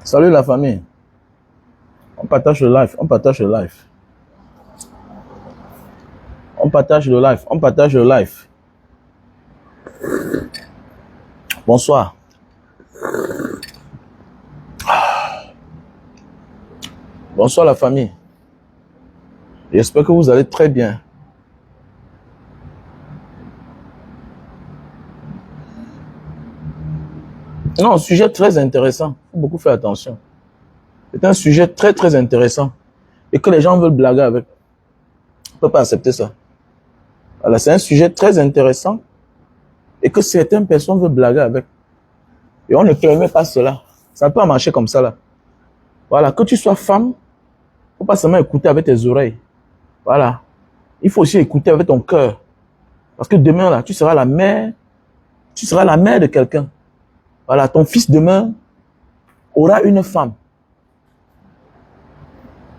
Salut la famille. On partage le live, on partage le live. On partage le live, on partage le live. Bonsoir. Bonsoir la famille. J'espère que vous allez très bien. Non, sujet très intéressant. Il faut beaucoup faire attention. C'est un sujet très très intéressant. Et que les gens veulent blaguer avec. On ne peut pas accepter ça. Voilà, c'est un sujet très intéressant. Et que certaines personnes veulent blaguer avec. Et on ne permet pas cela. Ça ne peut pas marcher comme ça là. Voilà, que tu sois femme, il ne faut pas seulement écouter avec tes oreilles. Voilà. Il faut aussi écouter avec ton cœur. Parce que demain là, tu seras la mère de quelqu'un. Voilà, ton fils demain aura une femme.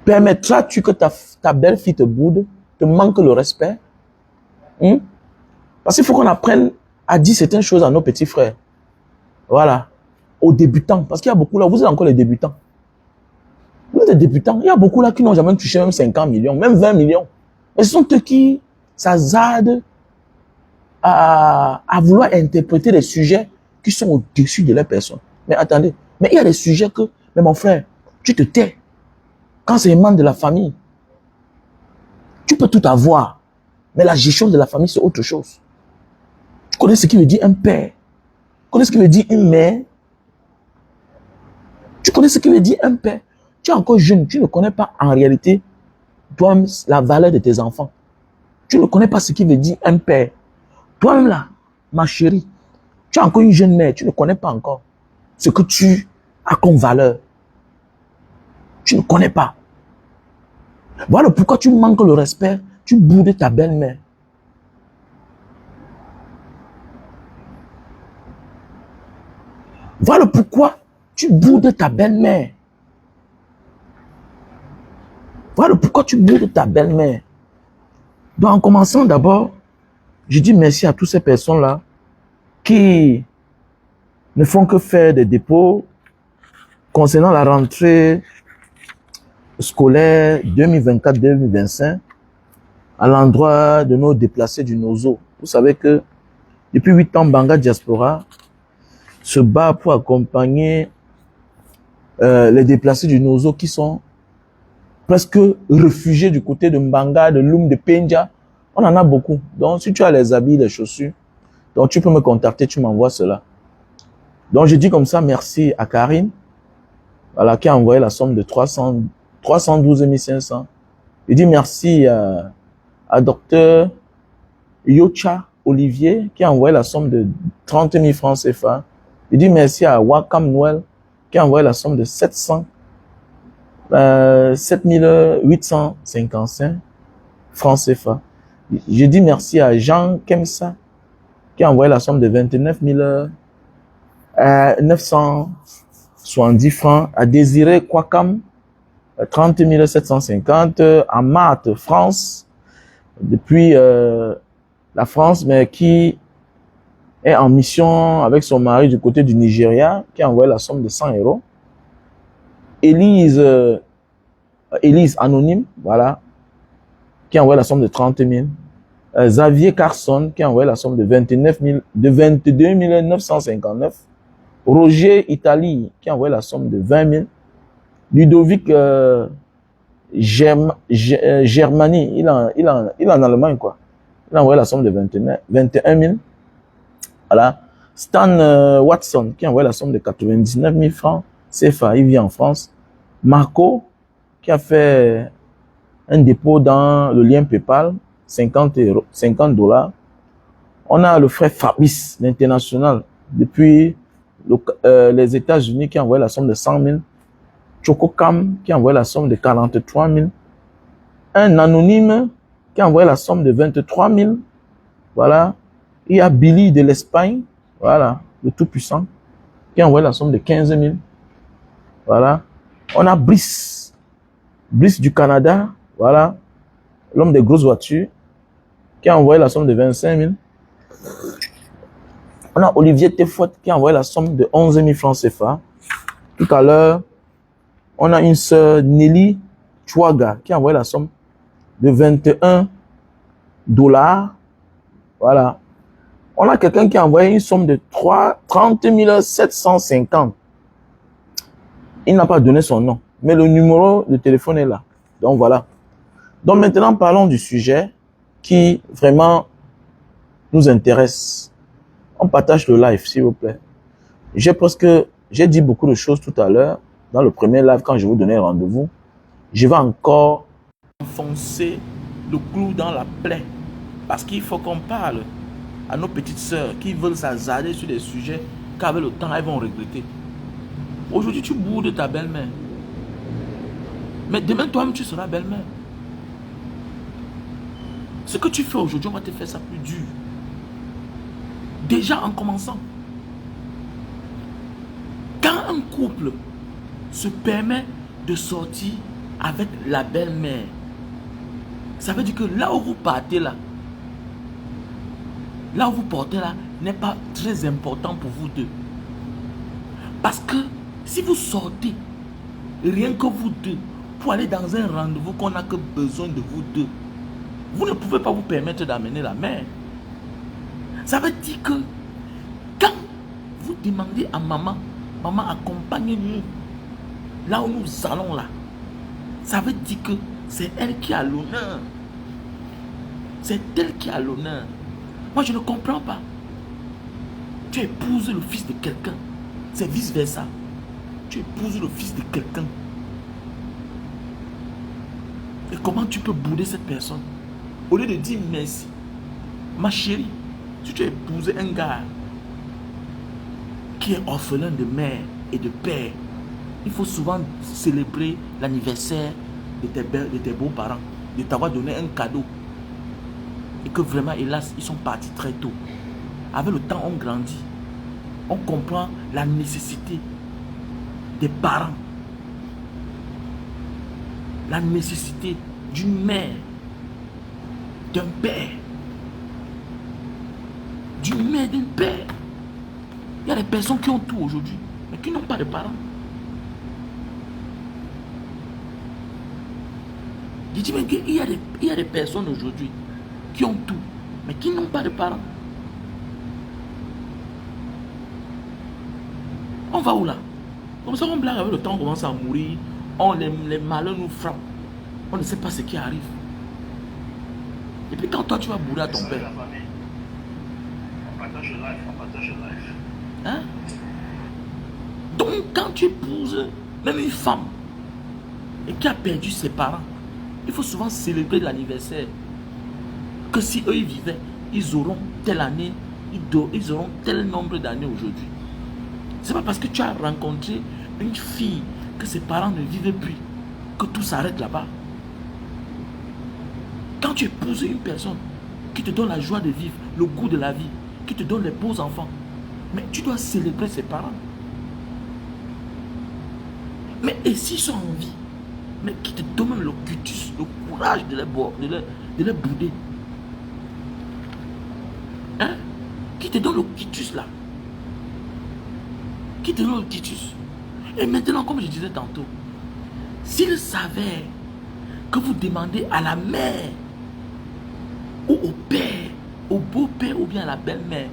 Permettras-tu que ta belle-fille te boude, te manque le respect? Parce qu'il faut qu'on apprenne à dire certaines choses à nos petits frères. Voilà. Aux débutants. Parce qu'il y a beaucoup là, vous êtes encore les débutants. Vous êtes des débutants. Il y a beaucoup là qui n'ont jamais touché même 50 millions, même 20 millions. Mais ce sont eux qui s'hasardent à vouloir interpréter des sujets qui sont au-dessus de la personne. Mais attendez, mais il y a des sujets que, mais mon frère, tu te tais. Quand c'est un membre de la famille, tu peux tout avoir. Mais la gestion de la famille, c'est autre chose. Tu connais ce qui veut dire un père? Tu connais ce qui veut dire une mère? Tu connais ce qui veut dire un père? Tu es encore jeune, tu ne connais pas en réalité toi-même la valeur de tes enfants. Tu ne connais pas ce qui veut dire un père. Toi-même là, ma chérie, tu es encore une jeune mère, tu ne connais pas encore ce que tu as comme valeur. Tu ne connais pas. Voilà pourquoi tu manques le respect, tu boudes ta belle-mère. Voilà pourquoi tu boudes ta belle-mère. Voilà pourquoi tu boudes ta belle-mère. Donc en commençant d'abord, je dis merci à toutes ces personnes-là qui ne font que faire des dépôts concernant la rentrée scolaire 2024-2025 à l'endroit de nos déplacés du Nozo. Vous savez que depuis 8 ans, Banga Diaspora se bat pour accompagner les déplacés du Nozo qui sont presque réfugiés du côté de Mbanga, de Loum, de Pendja. On en a beaucoup. Donc, si tu as les habits, les chaussures, donc tu peux me contacter, tu m'envoies cela. Donc, je dis comme ça, merci à Karine, voilà, qui a envoyé la somme de 312 500. Je dis merci à docteur Yocha Olivier, qui a envoyé la somme de 30 000 francs CFA. Je dis merci à Wakam Noël, qui a envoyé la somme de 7855 francs CFA. Je dis merci à Jean Kemsa, qui a envoyé la somme de 29 970 francs, à Désiré Kwakam, 30 750, à Marthe France, depuis la France, mais qui est en mission avec son mari du côté du Nigeria, qui a envoyé la somme de 100 euros. Élise Anonyme, voilà, qui a envoyé la somme de 30 000. Xavier Carson, qui a envoyé la somme de 22 959. Roger Italie, qui a envoyé la somme de 20 000. Ludovic Germanie, il est en Allemagne, quoi. Il a envoyé la somme de 21 000. Voilà. Stan Watson, qui a envoyé la somme de 99 000 francs CFA, il vit en France. Marco, qui a fait un dépôt dans le lien PayPal, 50 $. On a le frère Fabrice, l'international, depuis les États-Unis, qui a envoyé la somme de 100 000. Choco Cam, qui a envoyé la somme de 43 000. Un anonyme, qui a envoyé la somme de 23 000. Voilà. Il y a Billy de l'Espagne, voilà, le tout-puissant, qui a envoyé la somme de 15 000. Voilà. On a Brice du Canada, voilà, l'homme des grosses voitures, qui a envoyé la somme de 25 000. On a Olivier Tefouet qui a envoyé la somme de 11 000 francs CFA. Tout à l'heure, on a une sœur Nelly Chouaga qui a envoyé la somme de 21 $. Voilà. On a quelqu'un qui a envoyé une somme de 30 750. Il n'a pas donné son nom, mais le numéro de téléphone est là. Donc voilà. Donc maintenant, parlons du sujet qui vraiment nous intéresse. On partage le live, s'il vous plaît. J'ai dit beaucoup de choses tout à l'heure dans le premier live quand je vous donnais rendez-vous. Je vais encore enfoncer le clou dans la plaie parce qu'il faut qu'on parle à nos petites sœurs qui veulent s'hasarder sur des sujets qu'avec le temps elles vont regretter. Aujourd'hui, tu boudes ta belle-mère. Mais demain, toi-même, tu seras belle-mère. Ce que tu fais aujourd'hui, on va te faire ça plus dur. Déjà en commençant. Quand un couple se permet de sortir avec la belle-mère, ça veut dire que là où vous partez là, là où vous portez là, n'est pas très important pour vous deux. Parce que si vous sortez, rien que vous deux, pour aller dans un rendez-vous qu'on n'a que besoin de vous deux, vous ne pouvez pas vous permettre d'amener la mère. Ça veut dire que quand vous demandez à maman, maman accompagne-nous là où nous allons là, ça veut dire que c'est elle qui a l'honneur. C'est elle qui a l'honneur. Moi je ne comprends pas. Tu épouses le fils de quelqu'un. C'est vice versa. Tu épouses le fils de quelqu'un. Et comment tu peux bouder cette personne? Au lieu de dire merci, ma chérie, si tu as épousé un gars qui est orphelin de mère et de père, il faut souvent célébrer l'anniversaire de tes beaux-parents, de t'avoir donné un cadeau. Et que vraiment, hélas, ils sont partis très tôt. Avec le temps, on grandit. On comprend la nécessité des parents. La nécessité d'une mère, d'un père. D'une mère, d'un père. Il y a des personnes qui ont tout aujourd'hui, mais qui n'ont pas de parents. Je dis même qu'il y a des personnes aujourd'hui qui ont tout, mais qui n'ont pas de parents. On va où là? Comme ça, on blague avec le temps, on commence à mourir. Les malheurs nous frappent. On ne sait pas ce qui arrive. Et puis quand toi, tu vas bourrer à ton père. On partage le live. Hein? Donc, quand tu épouses même une femme et qui a perdu ses parents, il faut souvent célébrer l'anniversaire. Que si eux, ils vivaient, ils auront telle année, ils auront tel nombre d'années aujourd'hui. C'est pas parce que tu as rencontré une fille que ses parents ne vivaient plus que tout s'arrête là-bas. Quand tu épouses une personne qui te donne la joie de vivre, le goût de la vie, qui te donne les beaux enfants, mais tu dois célébrer ses parents. Mais et s'ils sont en vie, mais qui te donnent le cutus, le courage de les bouder. Hein? Qui te donne le cutus là. Qui te donne le cutus. Et maintenant, comme je disais tantôt, s'ils savaient que vous demandez à la mère ou au père, au beau-père ou bien à la belle-mère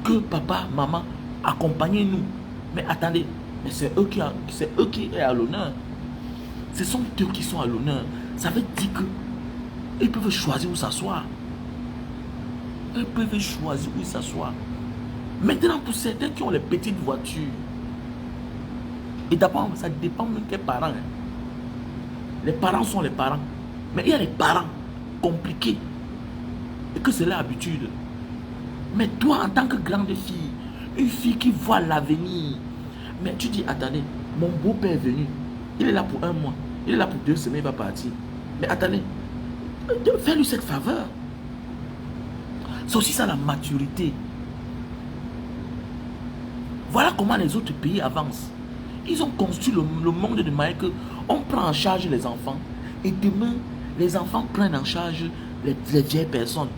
que papa, maman, accompagnez-nous. Mais attendez, mais c'est eux qui sont à l'honneur. Ce sont eux qui sont à l'honneur. Ça veut dire que ils peuvent choisir où s'asseoir. Ils peuvent choisir où s'asseoir. Maintenant, pour certains qui ont les petites voitures, et d'abord, ça dépend même des parents. Hein. Les parents sont les parents. Mais il y a les parents compliqués. Et que c'est leur habitude. Mais toi, en tant que grande fille, une fille qui voit l'avenir, mais tu dis, attendez, mon beau-père est venu. Il est là pour 1 mois. Il est là pour 2 semaines, il va partir. Mais attendez, fais-lui cette faveur. C'est aussi ça la maturité. Voilà comment les autres pays avancent. Ils ont construit le monde de manière que on prend en charge les enfants. Et demain, les enfants prennent en charge les vieilles personnes.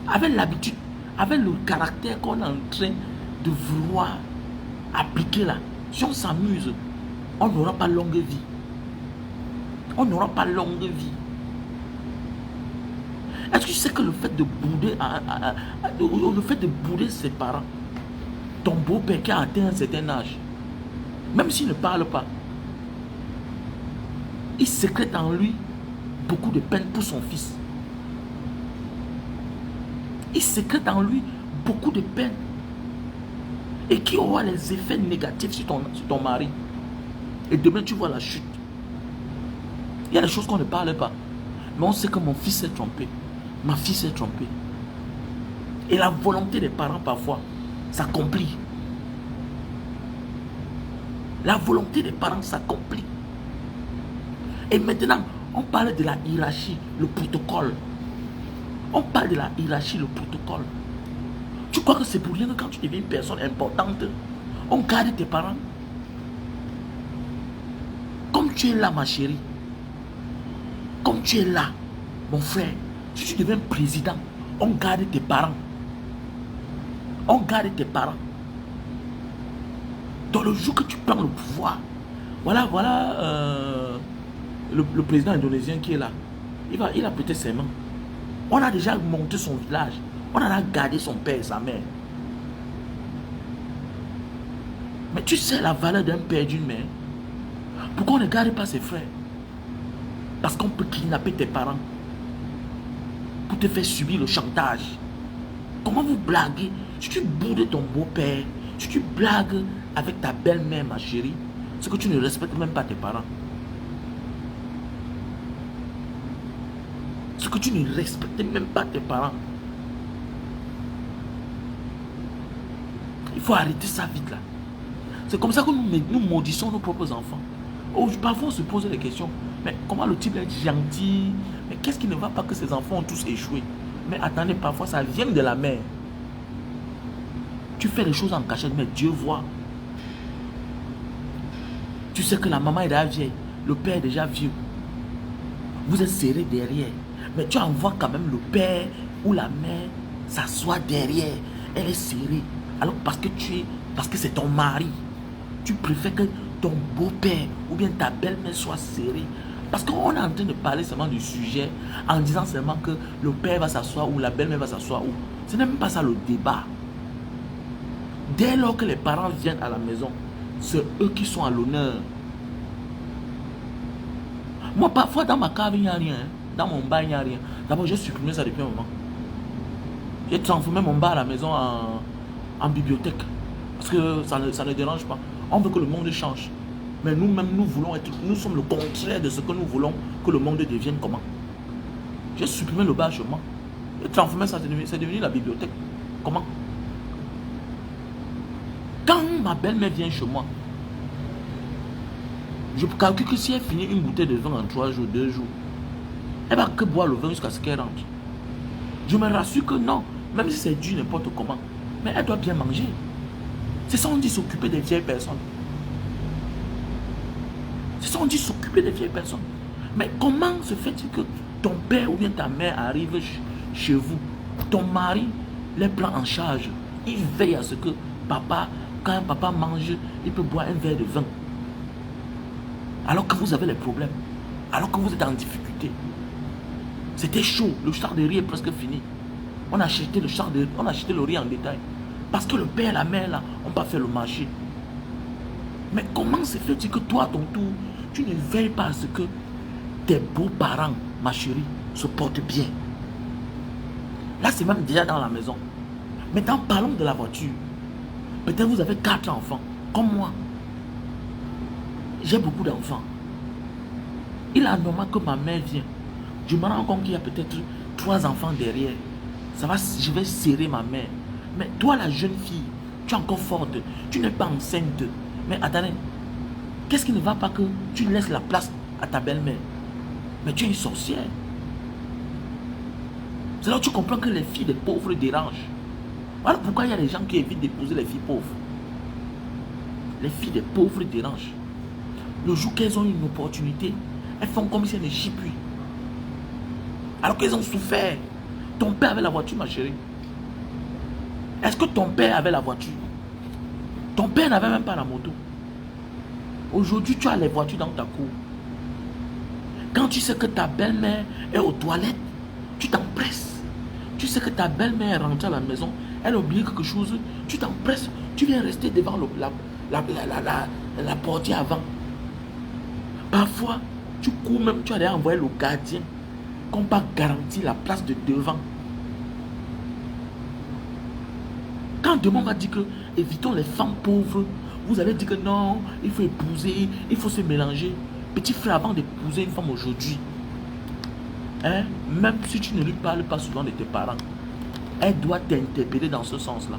Avec l'habitude, avec le caractère qu'on est en train de vouloir appliquer là, si on s'amuse, on n'aura pas longue vie. On n'aura pas longue vie. Est-ce que tu sais que le fait de bouder ses parents, ton beau-père qui a atteint un certain âge, même s'il ne parle pas, il sécrète en lui beaucoup de peine pour son fils. Il sécrète en lui beaucoup de peine. Et qui aura les effets négatifs sur ton mari. Et demain, tu vois la chute. Il y a des choses qu'on ne parle pas. Mais on sait que mon fils s'est trompé. Ma fille s'est trompée. Et la volonté des parents, parfois, s'accomplit. La volonté des parents s'accomplit. Et maintenant, on parle de la hiérarchie, le protocole. On parle de la hiérarchie, le protocole. Tu crois que c'est pour rien que quand tu deviens une personne importante, on garde tes parents? Comme tu es là, ma chérie. Comme tu es là, mon frère. Si tu deviens président, on garde tes parents. On garde tes parents. Dans le jour que tu prends le pouvoir, voilà, le président indonésien qui est là. Il a prêté ses mains. On a déjà monté son village. On en a gardé son père et sa mère. Mais tu sais la valeur d'un père et d'une mère. Pourquoi on ne garde pas ses frères? Parce qu'on peut kidnapper tes parents pour te faire subir le chantage. Comment vous blaguez? Si tu boudes ton beau-père, si tu blagues avec ta belle-mère, ma chérie, c'est que tu ne respectes même pas tes parents. C'est que tu ne respectes même pas tes parents. Il faut arrêter ça vite là. C'est comme ça que nous maudissons nos propres enfants. Oh, parfois on se pose des questions. Mais comment le type est gentil? Mais qu'est-ce qui ne va pas que ces enfants ont tous échoué? Mais attendez, parfois ça vient de la mère. Tu fais les choses en cachette, mais Dieu voit. Tu sais que la maman est déjà vieille, le père est déjà vieux. Vous êtes serrés derrière. Mais tu envoies quand même le père ou la mère s'asseoir derrière. Elle est serrée. Alors parce que c'est ton mari. Tu préfères que ton beau-père ou bien ta belle-mère soit serrée. Parce qu'on est en train de parler seulement du sujet en disant seulement que le père va s'asseoir ou la belle-mère va s'asseoir où. Ce n'est même pas ça le débat. Dès lors que les parents viennent à la maison, c'est eux qui sont à l'honneur. Moi, parfois, dans ma cave, il n'y a rien. Dans mon bar, il n'y a rien. D'abord, j'ai supprimé ça depuis un moment. J'ai transformé mon bar à la maison en bibliothèque. Parce que ça ne dérange pas. On veut que le monde change. Mais nous-mêmes, nous sommes le contraire de ce que nous voulons que le monde devienne comment. J'ai supprimé le bar chez moi. J'ai transformé ça, c'est devenu la bibliothèque. Comment? Quand ma belle-mère vient chez moi, je calcule que si elle finit une bouteille de vin en 3 jours, 2 jours, elle va que boire le vin jusqu'à ce qu'elle rentre. Je me rassure que non, même si c'est dû n'importe comment, mais elle doit bien manger. C'est ça on dit s'occuper des vieilles personnes. C'est ça on dit s'occuper des vieilles personnes. Mais comment se fait-il que ton père ou bien ta mère arrive chez vous, ton mari les prend en charge, il veille à ce que papa, quand papa mange, il peut boire un verre de vin. Alors que vous avez les problèmes, alors que vous êtes en difficulté. C'était chaud, le char de riz est presque fini. On a acheté le riz en détail. Parce que le père et la mère là, n'ont pas fait le marché. Mais comment se fait-il que toi, à ton tour, tu ne veilles pas à ce que tes beaux-parents, ma chérie, se portent bien? Là, c'est même déjà dans la maison. Maintenant, parlons de la voiture. Peut-être vous avez 4 enfants, comme moi. J'ai beaucoup d'enfants. Il est anormal que ma mère vienne. Je me rends compte qu'il y a peut-être 3 enfants derrière. Je vais serrer ma mère. Mais toi, la jeune fille, tu es encore forte. Tu n'es pas enceinte. Mais attendez, qu'est-ce qui ne va pas que tu laisses la place à ta belle-mère? Mais tu es une sorcière. C'est là où tu comprends que les filles des pauvres dérangent. Voilà pourquoi il y a des gens qui évitent d'épouser les filles pauvres. Les filles des pauvres dérangent. Le jour qu'elles ont une opportunité, elles font comme si elles ne chient plus. Alors qu'elles ont souffert. Ton père avait la voiture, ma chérie. Est-ce que ton père avait la voiture? Ton père n'avait même pas la moto. Aujourd'hui, tu as les voitures dans ta cour. Quand tu sais que ta belle-mère est aux toilettes, tu t'empresses. Tu sais que ta belle-mère est rentrée à la maison, elle a oublié quelque chose, tu t'empresses. Tu viens rester devant la portière avant. Parfois, tu cours même, tu allais envoyer le gardien qu'on pas garanti la place de devant. Quand demain on va dire que évitons les femmes pauvres, vous allez dire que non, il faut épouser, il faut se mélanger. Petit frère, avant d'épouser une femme aujourd'hui, hein, même si tu ne lui parles pas souvent de tes parents, elle doit t'interpeller dans ce sens-là.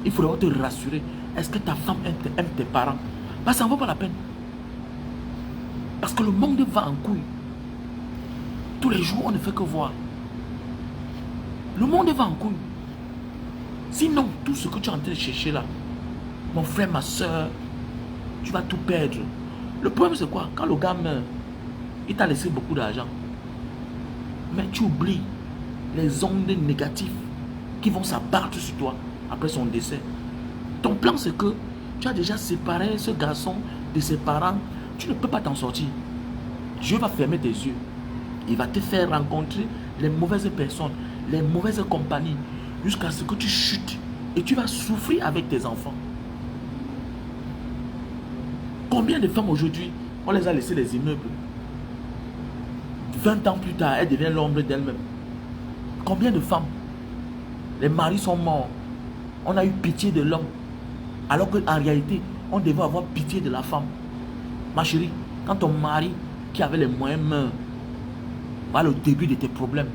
Il faudra te rassurer. Est-ce que ta femme aime tes parents? Parce que ça ne vaut pas la peine. Parce que le monde va en couille. Tous les jours, on ne fait que voir. Le monde va en couille. Sinon, tout ce que tu es en train de chercher là, mon frère, ma soeur, tu vas tout perdre. Le problème, c'est quoi? Quand le gars meurt, il t'a laissé beaucoup d'argent. Mais tu oublies les ondes négatives qui vont s'abattre sur toi après son décès. Ton plan, c'est que tu as déjà séparé ce garçon de ses parents. Tu ne peux pas t'en sortir. Dieu va fermer tes yeux. Il va te faire rencontrer les mauvaises personnes, les mauvaises compagnies, jusqu'à ce que tu chutes et tu vas souffrir avec tes enfants. Combien de femmes aujourd'hui, on les a laissées les immeubles? 20 ans plus tard, elles deviennent l'ombre d'elles-mêmes. Combien de femmes? Les maris sont morts. On a eu pitié de l'homme. Alors qu'en réalité, on devait avoir pitié de la femme. Ma chérie, quand ton mari qui avait les moyens meurt, voilà le début de tes problèmes.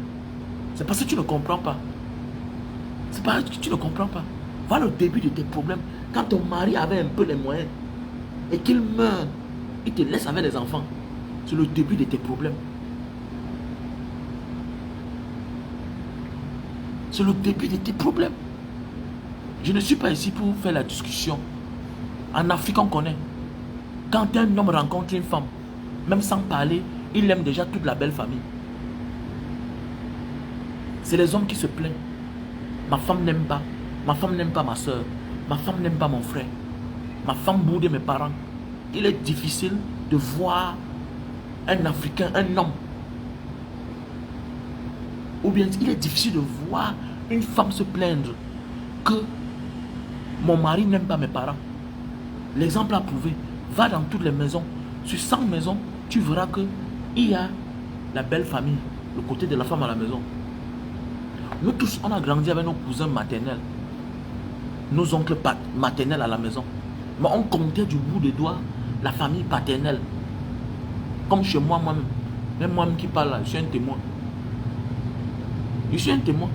C'est parce que tu ne comprends pas. C'est parce que tu ne comprends pas. Voilà le début de tes problèmes. Quand ton mari avait un peu les moyens et qu'il meurt, il te laisse avec les enfants. C'est le début de tes problèmes. C'est le début de tes problèmes. Je ne suis pas ici pour faire la discussion. En Afrique, on connaît. Quand un homme rencontre une femme, même sans parler, il aime déjà toute la belle famille. C'est les hommes qui se plaignent. Ma femme n'aime pas. Ma femme n'aime pas ma soeur. Ma femme n'aime pas mon frère. Ma femme boude mes parents. Il est difficile de voir un Africain, un homme. Ou bien il est difficile de voir une femme se plaindre que mon mari n'aime pas mes parents. L'exemple a prouvé. Va dans toutes les maisons. Sur 100 maisons, tu verras qu'il y a la belle famille, le côté de la femme à la maison. Nous tous, on a grandi avec nos cousins maternels, nos oncles maternels à la maison. Mais on comptait du bout des doigts la famille paternelle. Comme chez moi, moi-même. Même moi-même qui parle là, je suis un témoin. Je suis un témoin.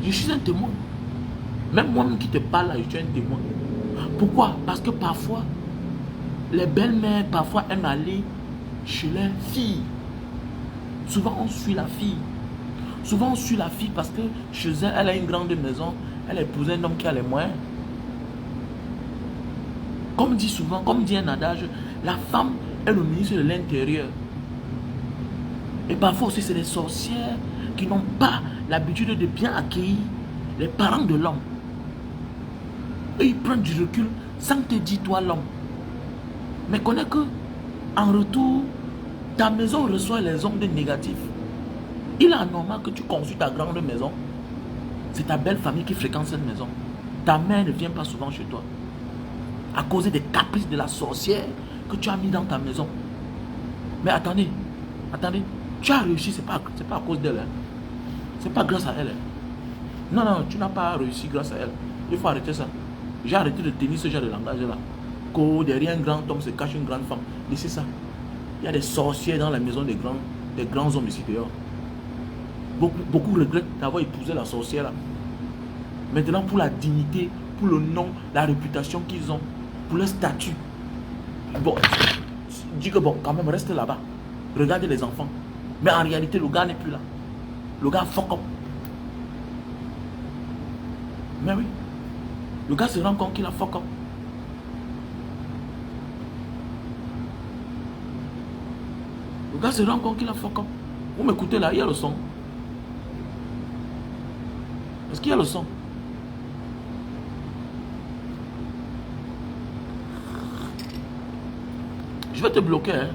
Je suis un témoin. Même moi-même qui te parle là, je suis un témoin. Pourquoi? Parce que parfois, les belles-mères, parfois, aiment aller chez leurs filles. Souvent, on suit la fille. Souvent, on suit la fille parce que chez elle, elle a une grande maison. Elle a épousé un homme qui a les moyens. Comme dit souvent, comme dit un adage, la femme est le ministre de l'Intérieur. Et parfois aussi, c'est les sorcières qui n'ont pas l'habitude de bien accueillir les parents de l'homme. Et ils prennent du recul sans te dire, toi l'homme. Mais connais que, en retour, ta maison reçoit les ondes négatives. Il est anormal que tu construis ta grande maison. C'est ta belle famille qui fréquente cette maison. Ta mère ne vient pas souvent chez toi. À cause des caprices de la sorcière que tu as mis dans ta maison. Mais attendez, attendez. Tu as réussi, c'est pas à cause d'elle. Hein. C'est pas grâce à elle. Non, non, tu n'as pas réussi grâce à elle. Il faut arrêter ça. J'ai arrêté de tenir ce genre de langage-là. Que derrière un grand homme se cache une grande femme. Laissez ça. Il y a des sorciers dans la maison des grands hommes ici dehors. Beaucoup regrettent d'avoir épousé la sorcière là. Maintenant, pour la dignité, pour le nom, la réputation qu'ils ont, pour leur statut. Bon, dis que bon, quand même, reste là-bas. Regardez les enfants. Mais en réalité, le gars n'est plus là. Le gars fuck up. Mais oui. Le gars se rend compte qu'il a fuck up. Le gars se rend compte qu'il a fuck up. Vous m'écoutez là, il y a le son. Est-ce qu'il y a le son? Je vais te bloquer, hein.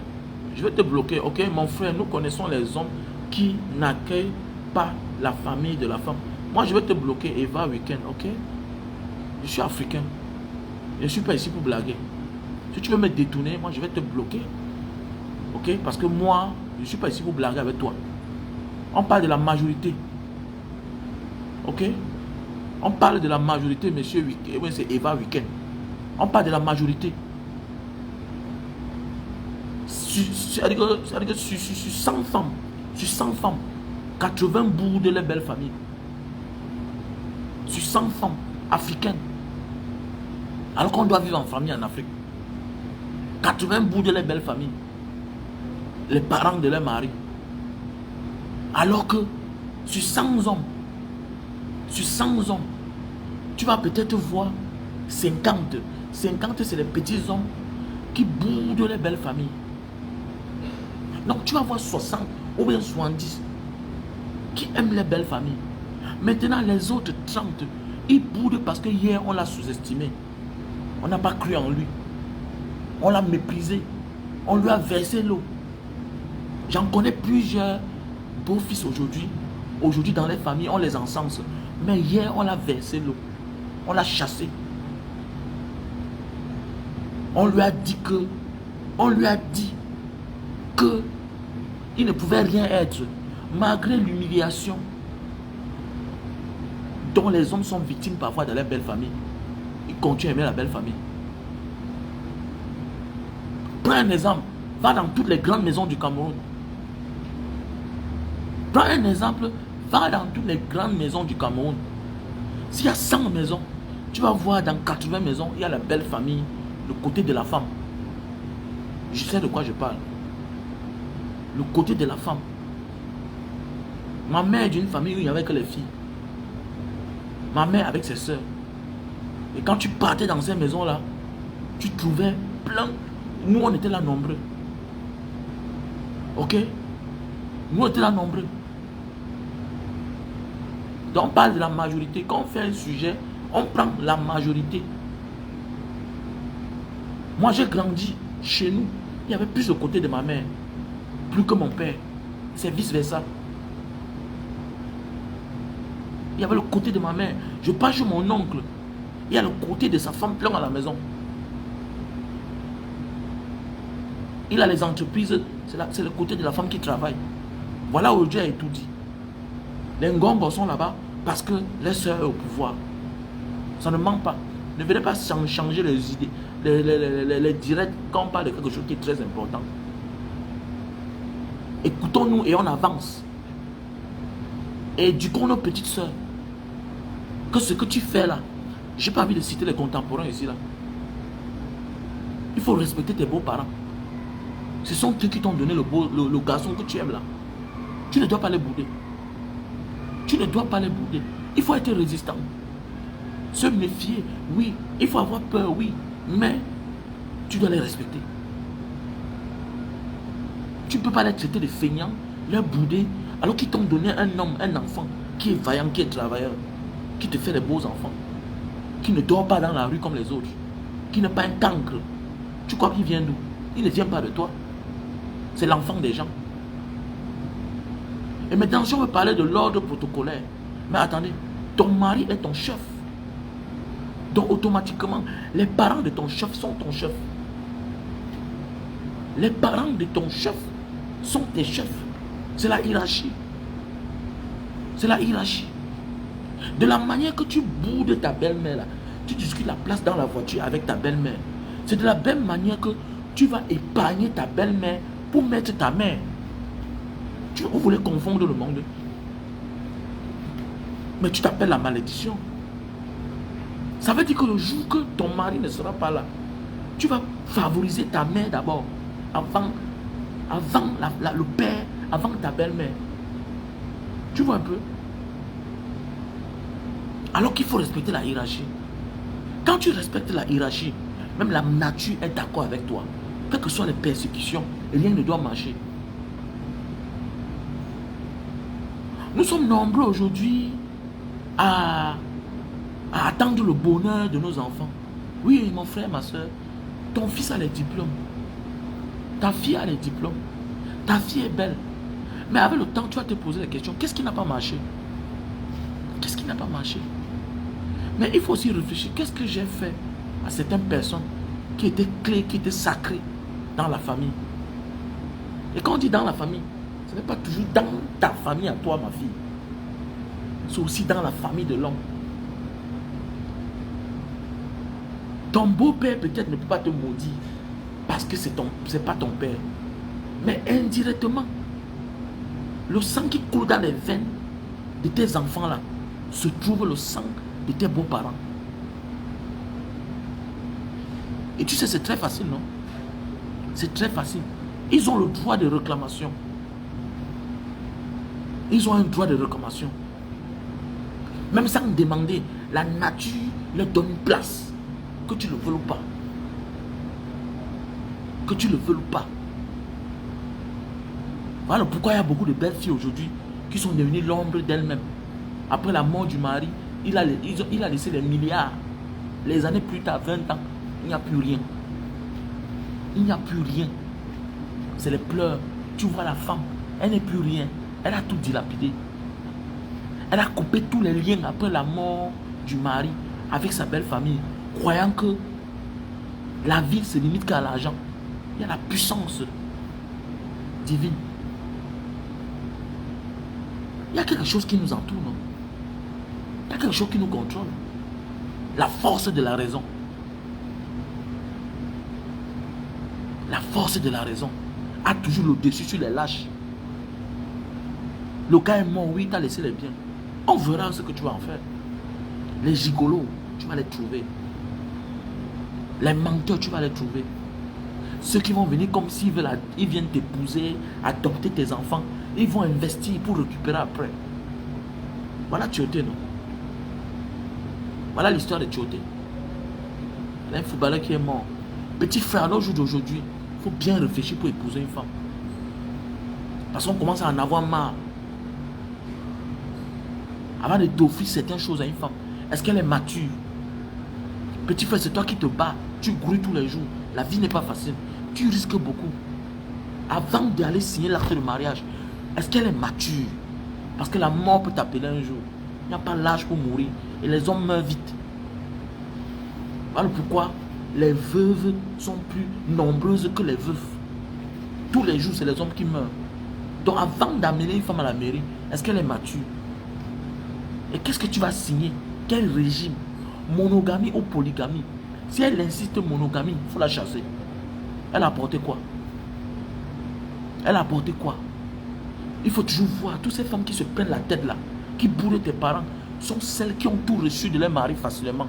Je vais te bloquer, ok? Mon frère, nous connaissons les hommes qui n'accueillent pas la famille de la femme. Moi, je vais te bloquer, Eva Weekend, ok? Je suis africain. Je ne suis pas ici pour blaguer. Si tu veux me détourner, moi, je vais te bloquer. Ok? Parce que moi, je ne suis pas ici pour blaguer avec toi. On parle de la majorité. Ok? On parle de la majorité, monsieur Weekend. Oui, c'est Eva Weekend. On parle de la majorité. C'est-à-dire que sur 100 femmes, sur 100 femmes, 80 bourdes les belles familles. Sur 100 femmes africaines. Alors qu'on doit vivre en famille en Afrique. 80 bourdes les belles familles. Les parents de leurs maris. Alors que sur 100 hommes, tu vas peut-être voir 50. 50, c'est les petits hommes qui boudent les belles familles. Donc tu vas voir 60 ou bien 70 qui aiment les belles familles. Maintenant les autres 30, ils boudent parce que hier on l'a sous-estimé. On n'a pas cru en lui. On l'a méprisé. On lui a versé l'eau. J'en connais plusieurs beaux-fils aujourd'hui. Aujourd'hui dans les familles on les encense. Mais hier on l'a versé l'eau. On l'a chassé. On lui a dit que il ne pouvait rien être, malgré l'humiliation dont les hommes sont victimes parfois de leur belle famille. Ils continuent à aimer la belle famille. Prends un exemple, va dans toutes les grandes maisons du Cameroun. Prends un exemple, va dans toutes les grandes maisons du Cameroun. S'il y a 100 maisons, tu vas voir dans 80 maisons, il y a la belle famille, le côté de la femme. Je sais de quoi je parle. Le côté de la femme. Ma mère est d'une famille où il n'y avait que les filles. Ma mère avec ses soeurs. Et quand tu partais dans ces maisons-là, tu trouvais plein. Nous, on était là nombreux. Ok? Nous, on était là nombreux. Donc, on parle de la majorité. Quand on fait un sujet, on prend la majorité. Moi, j'ai grandi chez nous. Il y avait plus de côté de ma mère. Plus que mon père. C'est vice-versa. Il y avait le côté de ma mère. Je passe chez mon oncle. Il y a le côté de sa femme plein à la maison. Il a les entreprises. C'est le côté de la femme qui travaille. Voilà où Dieu a tout dit. Les Ngongos sont là-bas parce que les soeurs sont au pouvoir. Ça ne manque pas. Ne venez pas changer les idées. Les directs quand on parle de quelque chose qui est très important. Écoutons-nous et on avance. Éduquons nos petites soeurs. Que ce que tu fais là, j'ai pas envie de citer les contemporains ici là. Il faut respecter tes beaux-parents. Ce sont eux qui t'ont donné le garçon que tu aimes là. Tu ne dois pas les bouder. Tu ne dois pas les bouder. Il faut être résistant. Se méfier, oui. Il faut avoir peur, oui. Mais tu dois les respecter. Tu ne peux pas les traiter de feignants, les bouder, alors qu'ils t'ont donné un homme, un enfant qui est vaillant, qui est travailleur, qui te fait des beaux enfants, qui ne dort pas dans la rue comme les autres, qui n'est pas un cancre. Tu crois qu'il vient d'où? Il ne vient pas de toi. C'est l'enfant des gens. Et maintenant, si on veut parler de l'ordre protocolaire, mais attendez, ton mari est ton chef. Donc automatiquement, les parents de ton chef sont ton chef. Les parents de ton chef sont tes chefs. C'est la hiérarchie. C'est la hiérarchie. De la manière que tu boudes ta belle-mère, là, tu discutes la place dans la voiture avec ta belle-mère. C'est de la même manière que tu vas épargner ta belle-mère pour mettre ta mère. Vous voulez confondre le monde. Mais tu t'appelles la malédiction. Ça veut dire que le jour que ton mari ne sera pas là, tu vas favoriser ta mère d'abord, avant le père, avant ta belle-mère. Tu vois un peu? Alors qu'il faut respecter la hiérarchie. Quand tu respectes la hiérarchie, même la nature est d'accord avec toi. Quelles que soient les persécutions, rien ne doit marcher. Nous sommes nombreux aujourd'hui à attendre le bonheur de nos enfants. Oui, mon frère, ma soeur, ton fils a les diplômes. Ta fille a les diplômes. Ta fille est belle. Mais avec le temps, tu vas te poser la question, qu'est-ce qui n'a pas marché? Qu'est-ce qui n'a pas marché? Mais il faut aussi réfléchir, qu'est-ce que j'ai fait à certaines personnes qui étaient clés, qui étaient sacrées dans la famille? Et quand on dit dans la famille, ce n'est pas toujours dans ta famille à toi, ma fille. C'est aussi dans la famille de l'homme. Ton beau-père peut-être ne peut pas te maudire parce que c'est pas ton père. Mais indirectement, le sang qui coule dans les veines de tes enfants là se trouve le sang de tes beaux-parents. Et tu sais, c'est très facile, non? C'est très facile. Ils ont le droit de réclamation. Ils ont un droit de réclamation. Même sans demander, la nature leur donne une place. Que tu le veuilles ou pas. Que tu le veuilles ou pas. Voilà pourquoi il y a beaucoup de belles filles aujourd'hui qui sont devenues l'ombre d'elles-mêmes. Après la mort du mari, il a laissé les milliards. Les années plus tard, 20 ans, il n'y a plus rien. Il n'y a plus rien. C'est les pleurs. Tu vois la femme, elle n'est plus rien. Elle a tout dilapidé. Elle a coupé tous les liens après la mort du mari avec sa belle famille, croyant que la vie se limite qu'à l'argent. Il y a la puissance divine. Il y a quelque chose qui nous entoure, non? Il y a quelque chose qui nous contrôle. La force de la raison. La force de la raison a toujours le dessus sur les lâches. Le gars est mort, oui, t'as laissé les biens. On verra ce que tu vas en faire. Les gigolos, tu vas les trouver. Les menteurs, tu vas les trouver. Ceux qui vont venir comme s'ils viennent t'épouser, adopter tes enfants, ils vont investir pour récupérer après. Voilà Tioté, non? Voilà l'histoire de Tioté. Il y a un footballeur qui est mort. Petit frère, à nos jours d'aujourd'hui, il faut bien réfléchir pour épouser une femme. Parce qu'on commence à en avoir marre. Avant de t'offrir certaines choses à une femme, est-ce qu'elle est mature? Petit frère, c'est toi qui te bats. Tu grouilles tous les jours. La vie n'est pas facile. Tu risques beaucoup. Avant d'aller signer l'acte de mariage, est-ce qu'elle est mature? Parce que la mort peut t'appeler un jour. Il n'y a pas l'âge pour mourir. Et les hommes meurent vite. Voilà pourquoi les veuves sont plus nombreuses que les veufs. Tous les jours, c'est les hommes qui meurent. Donc avant d'amener une femme à la mairie, est-ce qu'elle est mature? Et qu'est-ce que tu vas signer? Quel régime? Monogamie ou polygamie? Si elle insiste monogamie, il faut la chasser. Elle a apporté quoi? Elle a apporté quoi? Il faut toujours voir, toutes ces femmes qui se prennent la tête là, qui bourrent tes parents, sont celles qui ont tout reçu de leur mari facilement.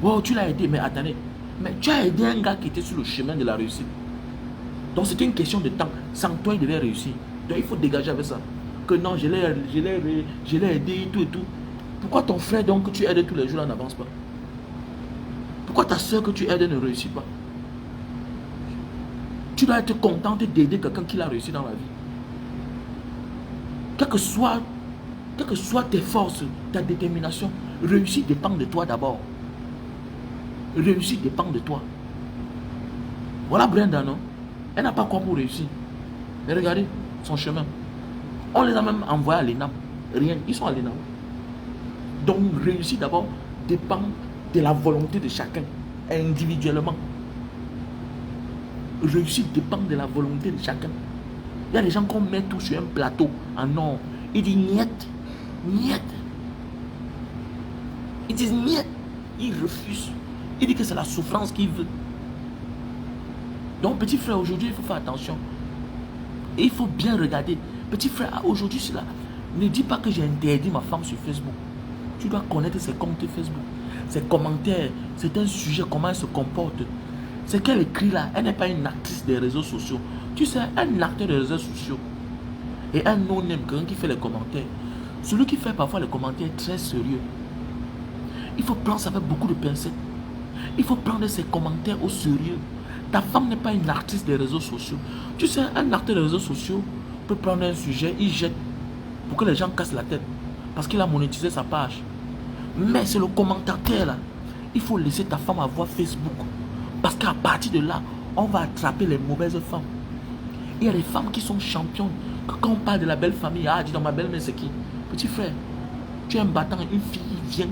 Wow, tu l'as aidé, mais attendez. Mais tu as aidé un gars qui était sur le chemin de la réussite. Donc c'était une question de temps. Sans toi, il devait réussir. Donc il faut dégager avec ça. Que non, je l'ai aidé et tout et tout. Pourquoi ton frère donc que tu aides tous les jours n'avance pas? Pourquoi ta soeur que tu aides ne réussit pas? Tu dois être contente d'aider quelqu'un qui l'a réussi dans la vie. Quelles que soient tes forces, ta détermination, réussite dépend de toi d'abord. Réussite dépend de toi. Voilà Brenda, non? Elle n'a pas quoi pour réussir. Mais regardez son chemin. On les a même envoyés à l'ENAM. Rien, ils sont à l'ENAM. Donc réussir d'abord dépend de la volonté de chacun, individuellement. Réussite dépend de la volonté de chacun. Il y a des gens qu'on met tout sur un plateau en or. Il dit niet, niet. Ils disent niet. Il refuse. Il dit que c'est la souffrance qu'il veut. Donc, petit frère, aujourd'hui, il faut faire attention. Et il faut bien regarder. Petit frère, aujourd'hui, c'est là. Ne dis pas que j'ai interdit ma femme sur Facebook. Tu dois connaître ses comptes Facebook, ses commentaires. C'est un sujet, comment elle se comporte. Ce qu'elle écrit là, elle n'est pas une actrice des réseaux sociaux. Tu sais, un acteur des réseaux sociaux et un non-name, quelqu'un qui fait les commentaires. Celui qui fait parfois les commentaires est très sérieux. Il faut prendre ça avec beaucoup de pincettes. Il faut prendre ses commentaires au sérieux. Ta femme n'est pas une artiste des réseaux sociaux. Tu sais, un acteur des réseaux sociaux peut prendre un sujet, il jette pour que les gens cassent la tête. Parce qu'il a monétisé sa page. Mais c'est le commentateur là. Il faut laisser ta femme avoir Facebook. Parce qu'à partir de là, on va attraper les mauvaises femmes. Il y a des femmes qui sont championnes. Quand on parle de la belle famille, ah, dis donc ma belle-mère c'est qui? Petit frère, tu es un battant, une fille vient,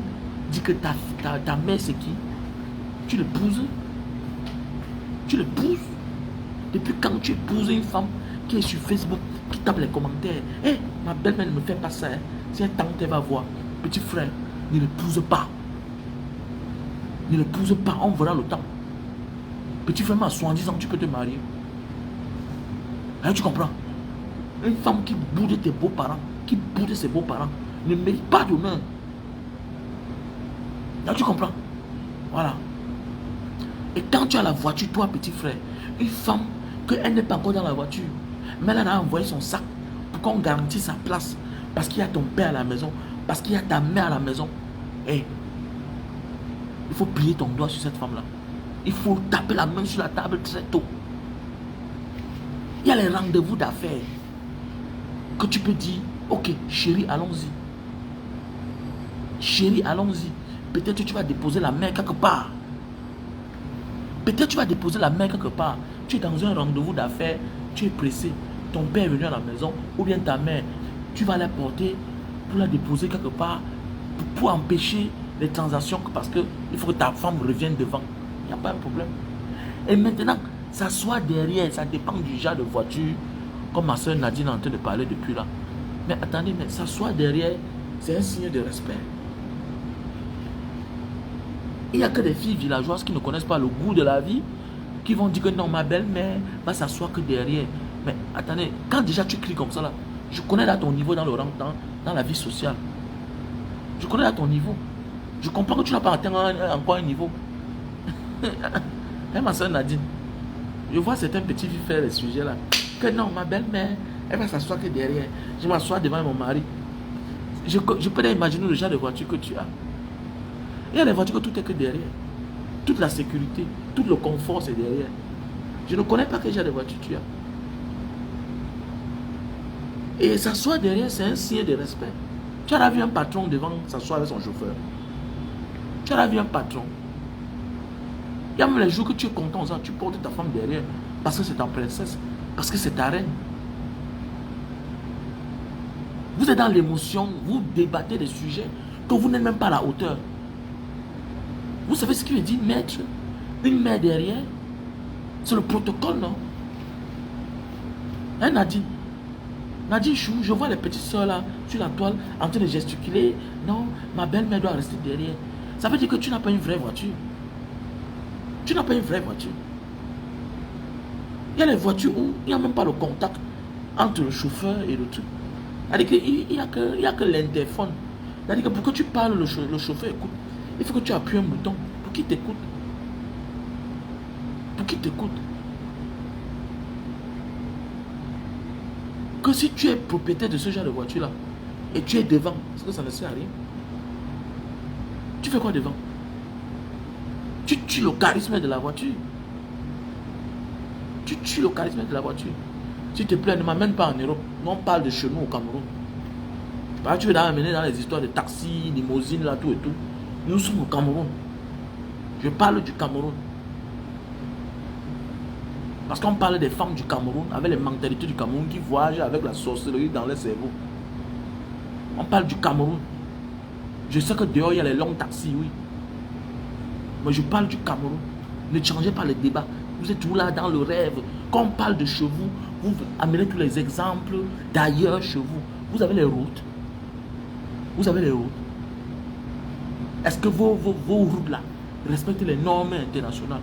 dit que ta mère c'est qui? Tu l'épouses? Tu l'épouses? Depuis quand tu épouses une femme qui est sur Facebook, qui tape les commentaires? Hé, ma belle-mère ne me fait pas ça. Hein. Si un temps elle va voir, petit frère, ne l'épouse pas. Ne l'épouse pas, on verra le temps. Petit frère, à 70 ans, tu peux te marier. Hein, tu comprends? Une femme qui boude tes beaux-parents, qui boude ses beaux-parents, ne mérite pas d'honneur. Là, tu comprends? Voilà. Et quand tu as la voiture, toi, petit frère, une femme, qu'elle n'est pas encore dans la voiture, mais elle a envoyé son sac pour qu'on garantisse sa place. Parce qu'il y a ton père à la maison, parce qu'il y a ta mère à la maison. Et il faut plier ton doigt sur cette femme-là. Il faut taper la main sur la table très tôt. Il y a les rendez-vous d'affaires que tu peux dire, ok, chérie, allons-y. Chérie, allons-y. Peut-être que tu vas déposer la main quelque part. Peut-être que tu vas déposer la main quelque part. Tu es dans un rendez-vous d'affaires, tu es pressé. Ton père est venu à la maison, ou bien ta mère. Tu vas la porter pour la déposer quelque part, pour empêcher les transactions, parce qu'il faut que ta femme revienne devant. Il n'y a pas un problème. Et maintenant, s'asseoir derrière, ça dépend du genre de voiture, comme ma soeur Nadine est en train de parler depuis là. Mais attendez, mais s'asseoir derrière, c'est un signe de respect. Il n'y a que des filles villageoises qui ne connaissent pas le goût de la vie, qui vont dire que non, ma belle-mère va s'asseoir que derrière. Mais attendez, quand déjà tu cries comme ça là, je connais là ton niveau dans le rang, dans la vie sociale. Je connais là ton niveau. Je comprends que tu n'as pas atteint encore un niveau. Et ma soeur Nadine, je vois certains petits filles faire les sujets là. Que non, ma belle-mère, elle va s'asseoir que derrière. Je m'assois devant mon mari. Je peux imaginer le genre de voiture que tu as. Il y a des voitures que tout est que derrière. Toute la sécurité, tout le confort c'est derrière. Je ne connais pas quel genre de voiture tu as. Et s'asseoir derrière, c'est un signe de respect. Tu as vu un patron devant s'asseoir avec son chauffeur. Tu as vu un patron. Il y a même les jours que tu es content, ça, tu portes ta femme derrière. Parce que c'est ta princesse. Parce que c'est ta reine. Vous êtes dans l'émotion, vous débattez des sujets que vous n'êtes même pas à la hauteur. Vous savez ce qu'il veut dire, mettre une main derrière? C'est le protocole, non? Hein, Nadine? Nadine Chou, je vois les petites soeurs là, sur la toile, en train de gesticuler. Non, ma belle-mère doit rester derrière. Ça veut dire que tu n'as pas une vraie voiture. Tu n'as pas une vraie voiture. Il y a les voitures où il n'y a même pas le contact entre le chauffeur et le truc. C'est-à-dire qu'il n'y a que l'interphone. C'est-à-dire que pour que tu parles, le chauffeur écoute. Il faut que tu appuies un bouton pour qu'il t'écoute. Pour qu'il t'écoute. Que si tu es propriétaire de ce genre de voiture-là, et tu es devant, parce que ça ne sert à rien. Tu fais quoi devant? Tu tues le charisme de la voiture. Tu tues le charisme de la voiture. S'il te plaît, ne m'amène pas en Europe. Non, on parle de chez nous au Cameroun. Tu veux m'amener dans les histoires de taxis, limousines, là, tout et tout. Nous sommes au Cameroun. Je parle du Cameroun. Parce qu'on parle des femmes du Cameroun, avec les mentalités du Cameroun qui voyagent avec la sorcellerie dans leur cerveau. On parle du Cameroun. Je sais que dehors, il y a les longs taxis, oui. Mais je parle du Cameroun. Ne changez pas le débat. Vous êtes tout là dans le rêve. Quand on parle de chez vous, Vous amenez tous les exemples d'ailleurs chez vous. Vous avez les routes. Vous avez les routes. Est-ce que vos routes là respectent les normes internationales?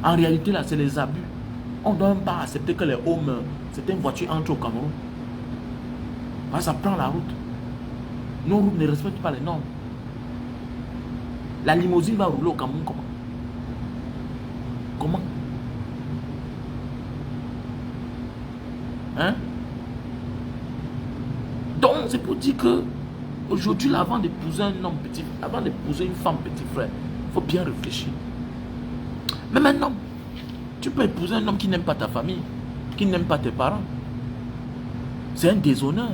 En réalité là, c'est les abus. On ne doit même pas accepter que les hommes, certaines voitures entrent au Cameroun. Parce que ça prend la route. Nos routes ne respectent pas les normes. La limousine va rouler au Cameroun comment? Comment? Hein? Donc, c'est pour dire que aujourd'hui, avant d'épouser un homme petit, avant d'épouser une femme petit frère, il faut bien réfléchir. Même un homme, tu peux épouser un homme qui n'aime pas ta famille, qui n'aime pas tes parents. C'est un déshonneur.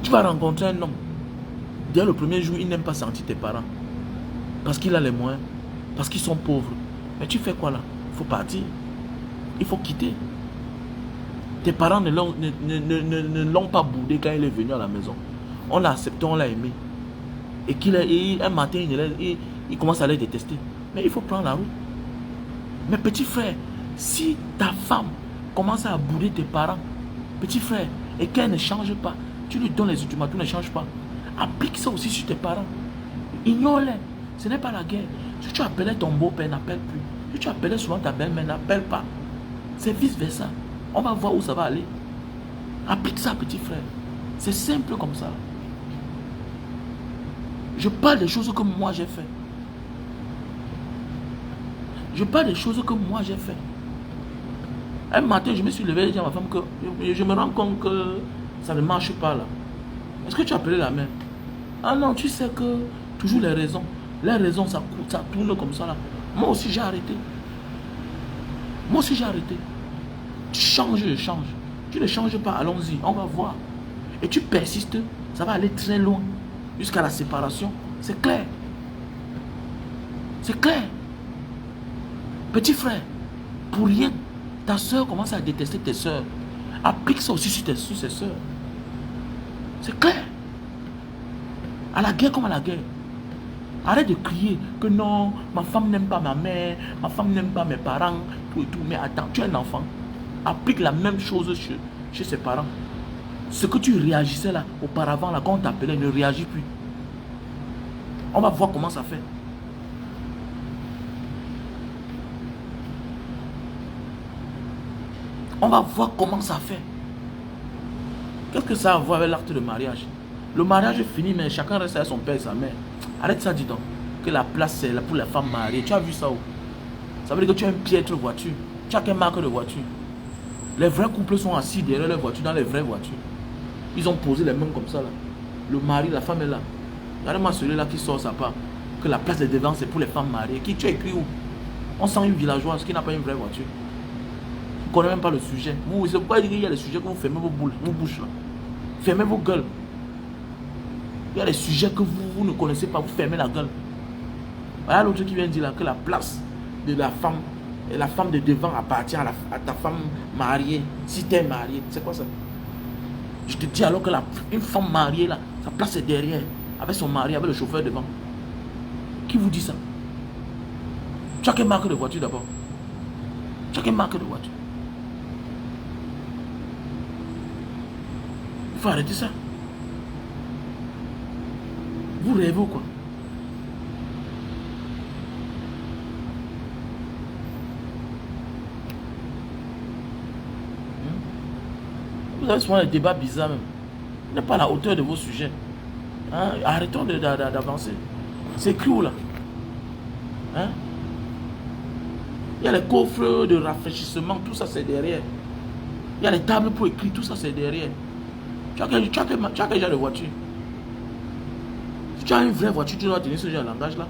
Tu vas rencontrer un homme. Dès le premier jour, il n'aime pas sentir tes parents. Parce qu'il a les moyens. Parce qu'ils sont pauvres. Mais tu fais quoi là? Il faut partir. Il faut quitter. Tes parents ne l'ont pas boudé quand il est venu à la maison. On l'a accepté, on l'a aimé. Et un matin, il commence à les détester. Mais il faut prendre la route. Mais petit frère, si ta femme commence à bouder tes parents, petit frère, et qu'elle ne change pas, tu lui donnes les ultimatums, ne change pas. Applique ça aussi sur tes parents. Ignore-les. Ce n'est pas la guerre. Si tu appelais ton beau-père, n'appelle plus. Si tu appelais souvent ta belle-mère, n'appelle pas. C'est vice-versa. On va voir où ça va aller. Applique ça, petit frère. C'est simple comme ça. Je parle des choses que moi j'ai fait. Je parle des choses que moi j'ai fait. Un matin, je me suis levé et j'ai dit à ma femme que je me rends compte que ça ne marche pas là. Est-ce que tu as appelé la mère? Ah non, tu sais que toujours les raisons. Les raisons, ça tourne comme ça là. Moi aussi j'ai arrêté. Moi aussi j'ai arrêté. Tu changes, je change. Tu ne changes pas, allons-y, on va voir. Et tu persistes, ça va aller très loin. Jusqu'à la séparation. C'est clair. C'est clair. Petit frère, pour rien, ta soeur commence à détester tes soeurs. Applique ça aussi sur ses soeurs. C'est clair. À la guerre comme à la guerre. Arrête de crier que non, ma femme n'aime pas ma mère, ma femme n'aime pas mes parents, tout et tout. Mais attends, tu es un enfant. Applique la même chose chez ses parents. Ce que tu réagissais là, auparavant, là, quand on t'appelait, ne réagit plus. On va voir comment ça fait. On va voir comment ça fait. Qu'est-ce que ça a à voir avec l'acte de mariage? Le mariage est fini, mais chacun reste avec son père et sa mère. Arrête ça, dis donc. Que la place, c'est pour les femmes mariées. Tu as vu ça où? Ça veut dire que tu as une piètre voiture. Tu as quelle marque de voiture? Les vrais couples sont assis derrière leur voiture, dans les vraies voitures. Ils ont posé les mains comme ça, là. Le mari, la femme est là. Regardez-moi celui-là qui sort sa part. Que la place de devant, c'est pour les femmes mariées. Qui tu as écrit où? On sent une villageoise qui n'a pas une vraie voiture. Vous ne connaissez même pas le sujet. Vous, c'est pourquoi il y a des sujets que vous fermez vos bouches là. Fermez vos gueules. Il y a des sujets que vous ne connaissez pas, vous fermez la gueule. Voilà l'autre qui vient dire là que la place de la femme, et la femme de devant appartient à ta femme mariée. Si tu es marié, c'est quoi ça? Je te dis alors que une femme mariée là, sa place est derrière, avec son mari, avec le chauffeur devant. Qui vous dit ça? Tu as quelle marque de voiture d'abord? Tu as quelle marque de voiture? Il faut arrêter ça. Vous rêvez ou quoi? Vous avez souvent des débats bizarres même. Vous n'êtes pas à la hauteur de vos sujets. Hein? Arrêtons d'avancer. C'est écrit où là? Hein? Il y a les coffres de rafraîchissement, tout ça c'est derrière. Il y a les tables pour écrire, tout ça c'est derrière. Tu as quel genre de voiture? Si tu as une vraie voiture, tu dois tenir ce genre de langage là.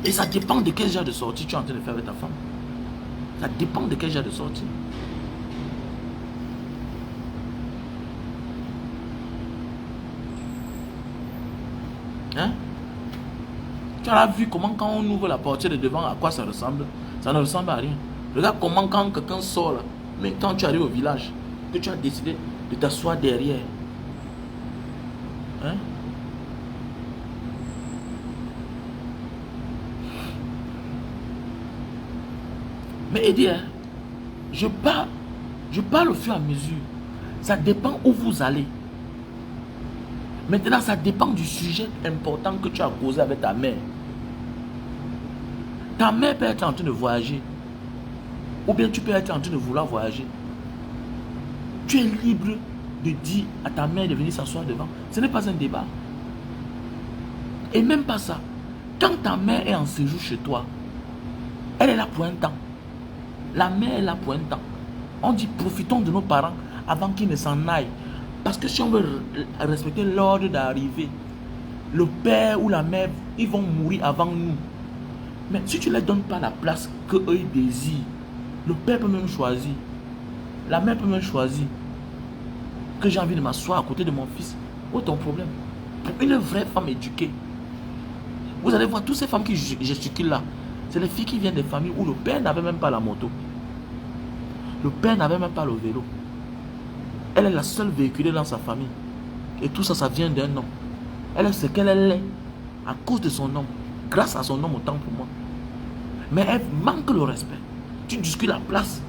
Et ça dépend de quel genre de sortie tu es en train de faire avec ta femme. Ça dépend de quel genre de sortie. Hein? Tu as vu comment quand on ouvre la portière de devant, à quoi ça ressemble? Ça ne ressemble à rien. Regarde comment quand quelqu'un sort là, mais quand tu arrives au village, que tu as décidé de t'asseoir derrière. Hein? Mais Eddie, hein, je parle au fur et à mesure. Ça dépend où vous allez. Maintenant, ça dépend du sujet important que tu as causé avec ta mère. Ta mère peut être en train de voyager. Ou bien tu peux être en train de vouloir voyager. Tu es libre de dire à ta mère de venir s'asseoir devant. Ce n'est pas un débat. Et même pas ça. Quand ta mère est en séjour chez toi, elle est là pour un temps. La mère est là pour un temps. On dit profitons de nos parents avant qu'ils ne s'en aillent. Parce que si on veut respecter l'ordre d'arrivée, le père ou la mère, ils vont mourir avant nous. Mais si tu ne leur donnes pas la place qu'eux ils désirent, le père peut même choisir. La mère peut même choisir que j'ai envie de m'asseoir à côté de mon fils. Où est ton problème? Pour une vraie femme éduquée, vous allez voir toutes ces femmes qui gesticulent là. C'est les filles qui viennent des familles où le père n'avait même pas la moto. Le père n'avait même pas le vélo. Elle est la seule véhiculée dans sa famille. Et tout ça, ça vient d'un homme. Elle est ce qu'elle est à cause de son homme. Grâce à son homme, autant pour moi. Mais elle manque le respect. Tu discutes la place.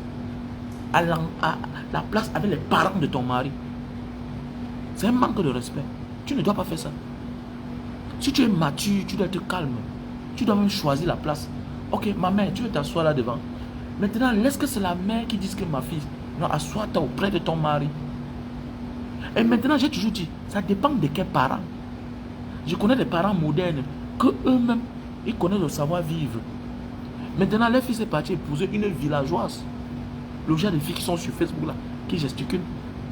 La place avec les parents de ton mari. C'est un manque de respect. Tu ne dois pas faire ça. Si tu es mature, tu dois être calme. Tu dois même choisir la place. Ok, ma mère, tu veux t'asseoir là devant. Maintenant, laisse que c'est la mère qui dise que ma fille, non, assois-toi auprès de ton mari. Et maintenant, j'ai toujours dit, ça dépend de quels parents. Je connais des parents modernes que eux-mêmes, ils connaissent le savoir-vivre. Maintenant, leur fils est parti épouser une villageoise. Le genre de filles qui sont sur Facebook là, qui gesticulent.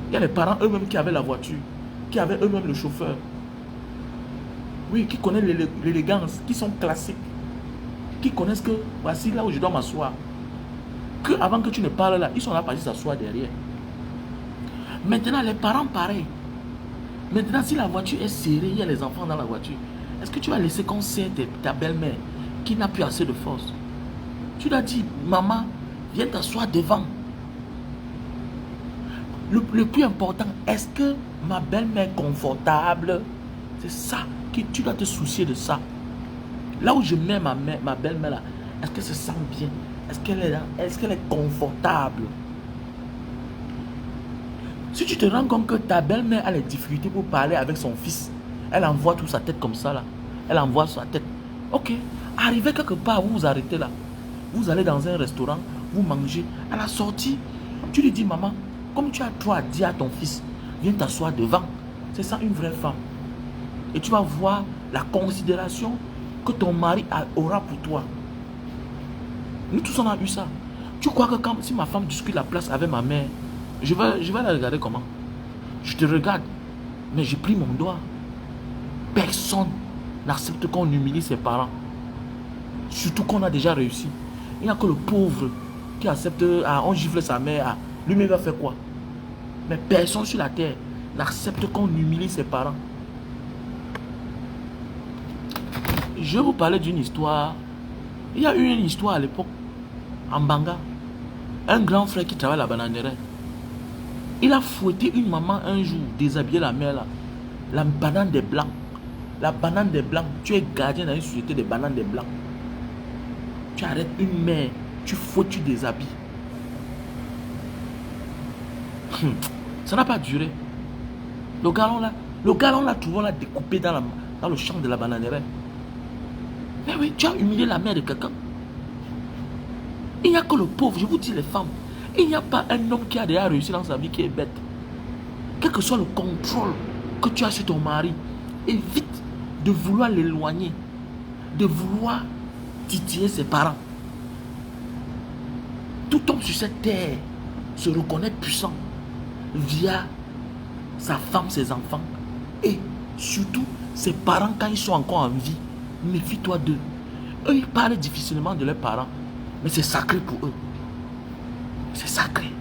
Il y a les parents eux-mêmes qui avaient la voiture, qui avaient eux-mêmes le chauffeur. Oui, qui connaissent l'élégance, qui sont classiques. Qui connaissent que voici là où je dois m'asseoir. Que avant que tu ne parles là, ils sont là pour s'asseoir derrière. Maintenant, les parents pareil. Maintenant, si la voiture est serrée, il y a les enfants dans la voiture. Est-ce que tu vas laisser qu'on serre ta belle-mère qui n'a plus assez de force? Tu dois dire, maman, viens t'asseoir devant. Le plus important, est-ce que ma belle-mère est confortable? C'est ça, que tu dois te soucier de ça. Là où je mets ma belle-mère là, est-ce qu'elle se sent bien? Est-ce qu'elle est confortable? Si tu te rends compte que ta belle-mère a les difficultés pour parler avec son fils, elle envoie toute sa tête comme ça là, elle envoie sa tête. Ok, arrivez quelque part, vous vous arrêtez là. Vous allez dans un restaurant, vous mangez. À la sortie, tu lui dis, maman, comme tu as trop à dire à ton fils, viens t'asseoir devant. C'est ça une vraie femme. Et tu vas voir la considération que ton mari aura pour toi. Nous tous on a eu ça. Tu crois que si ma femme discute la place avec ma mère, je vais la regarder comment? Je te regarde, mais j'ai pris mon doigt. Personne n'accepte qu'on humilie ses parents. Surtout qu'on a déjà réussi. Il n'y a que le pauvre qui accepte, on gifle sa mère, lui-même va faire quoi? Mais personne sur la terre n'accepte qu'on humilie ses parents. Je vais vous parler d'une histoire. Il y a eu une histoire à l'époque, en Banga. Un grand frère qui travaille à la bananerie. Il a fouetté une maman un jour, déshabillé la mère là. La banane des blancs. La banane des blancs. Tu es gardien dans une société des bananes des blancs. Tu arrêtes une mère, tu fouettes, tu déshabilles. Ça n'a pas duré. Le galon là, trouvé là découpé dans le champ de la bananerie. Mais oui, tu as humilié la mère de quelqu'un. Il n'y a que le pauvre, je vous dis les femmes. Il n'y a pas un homme qui a déjà réussi dans sa vie qui est bête. Quel que soit le contrôle que tu as sur ton mari, évite de vouloir l'éloigner, de vouloir titiller ses parents. Tout homme sur cette terre se reconnaît puissant via sa femme, ses enfants et surtout ses parents quand ils sont encore en vie. Méfie-toi d'eux. Eux, ils parlent difficilement de leurs parents, mais c'est sacré pour eux. C'est sacré.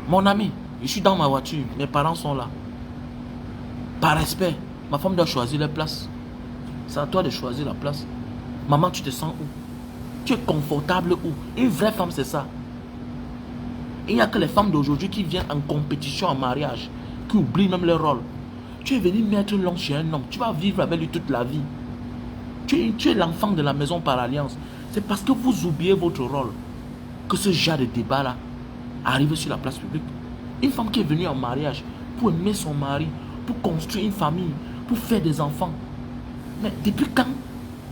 Mon ami, je suis dans ma voiture, mes parents sont là. Par respect, ma femme doit choisir leur place. C'est à toi de choisir la place. Maman, tu te sens où? Tu es confortable où? Une vraie femme, c'est ça. Il n'y a que les femmes d'aujourd'hui qui viennent en compétition en mariage. qui oublient même leur rôle. Tu es venu mettre l'homme chez un homme. Tu vas vivre avec lui toute la vie. Tu es l'enfant de la maison par alliance. C'est parce que vous oubliez votre rôle que ce genre de débat-là arrive sur la place publique. Une femme qui est venue en mariage pour aimer son mari, pour construire une famille, pour faire des enfants. Mais depuis quand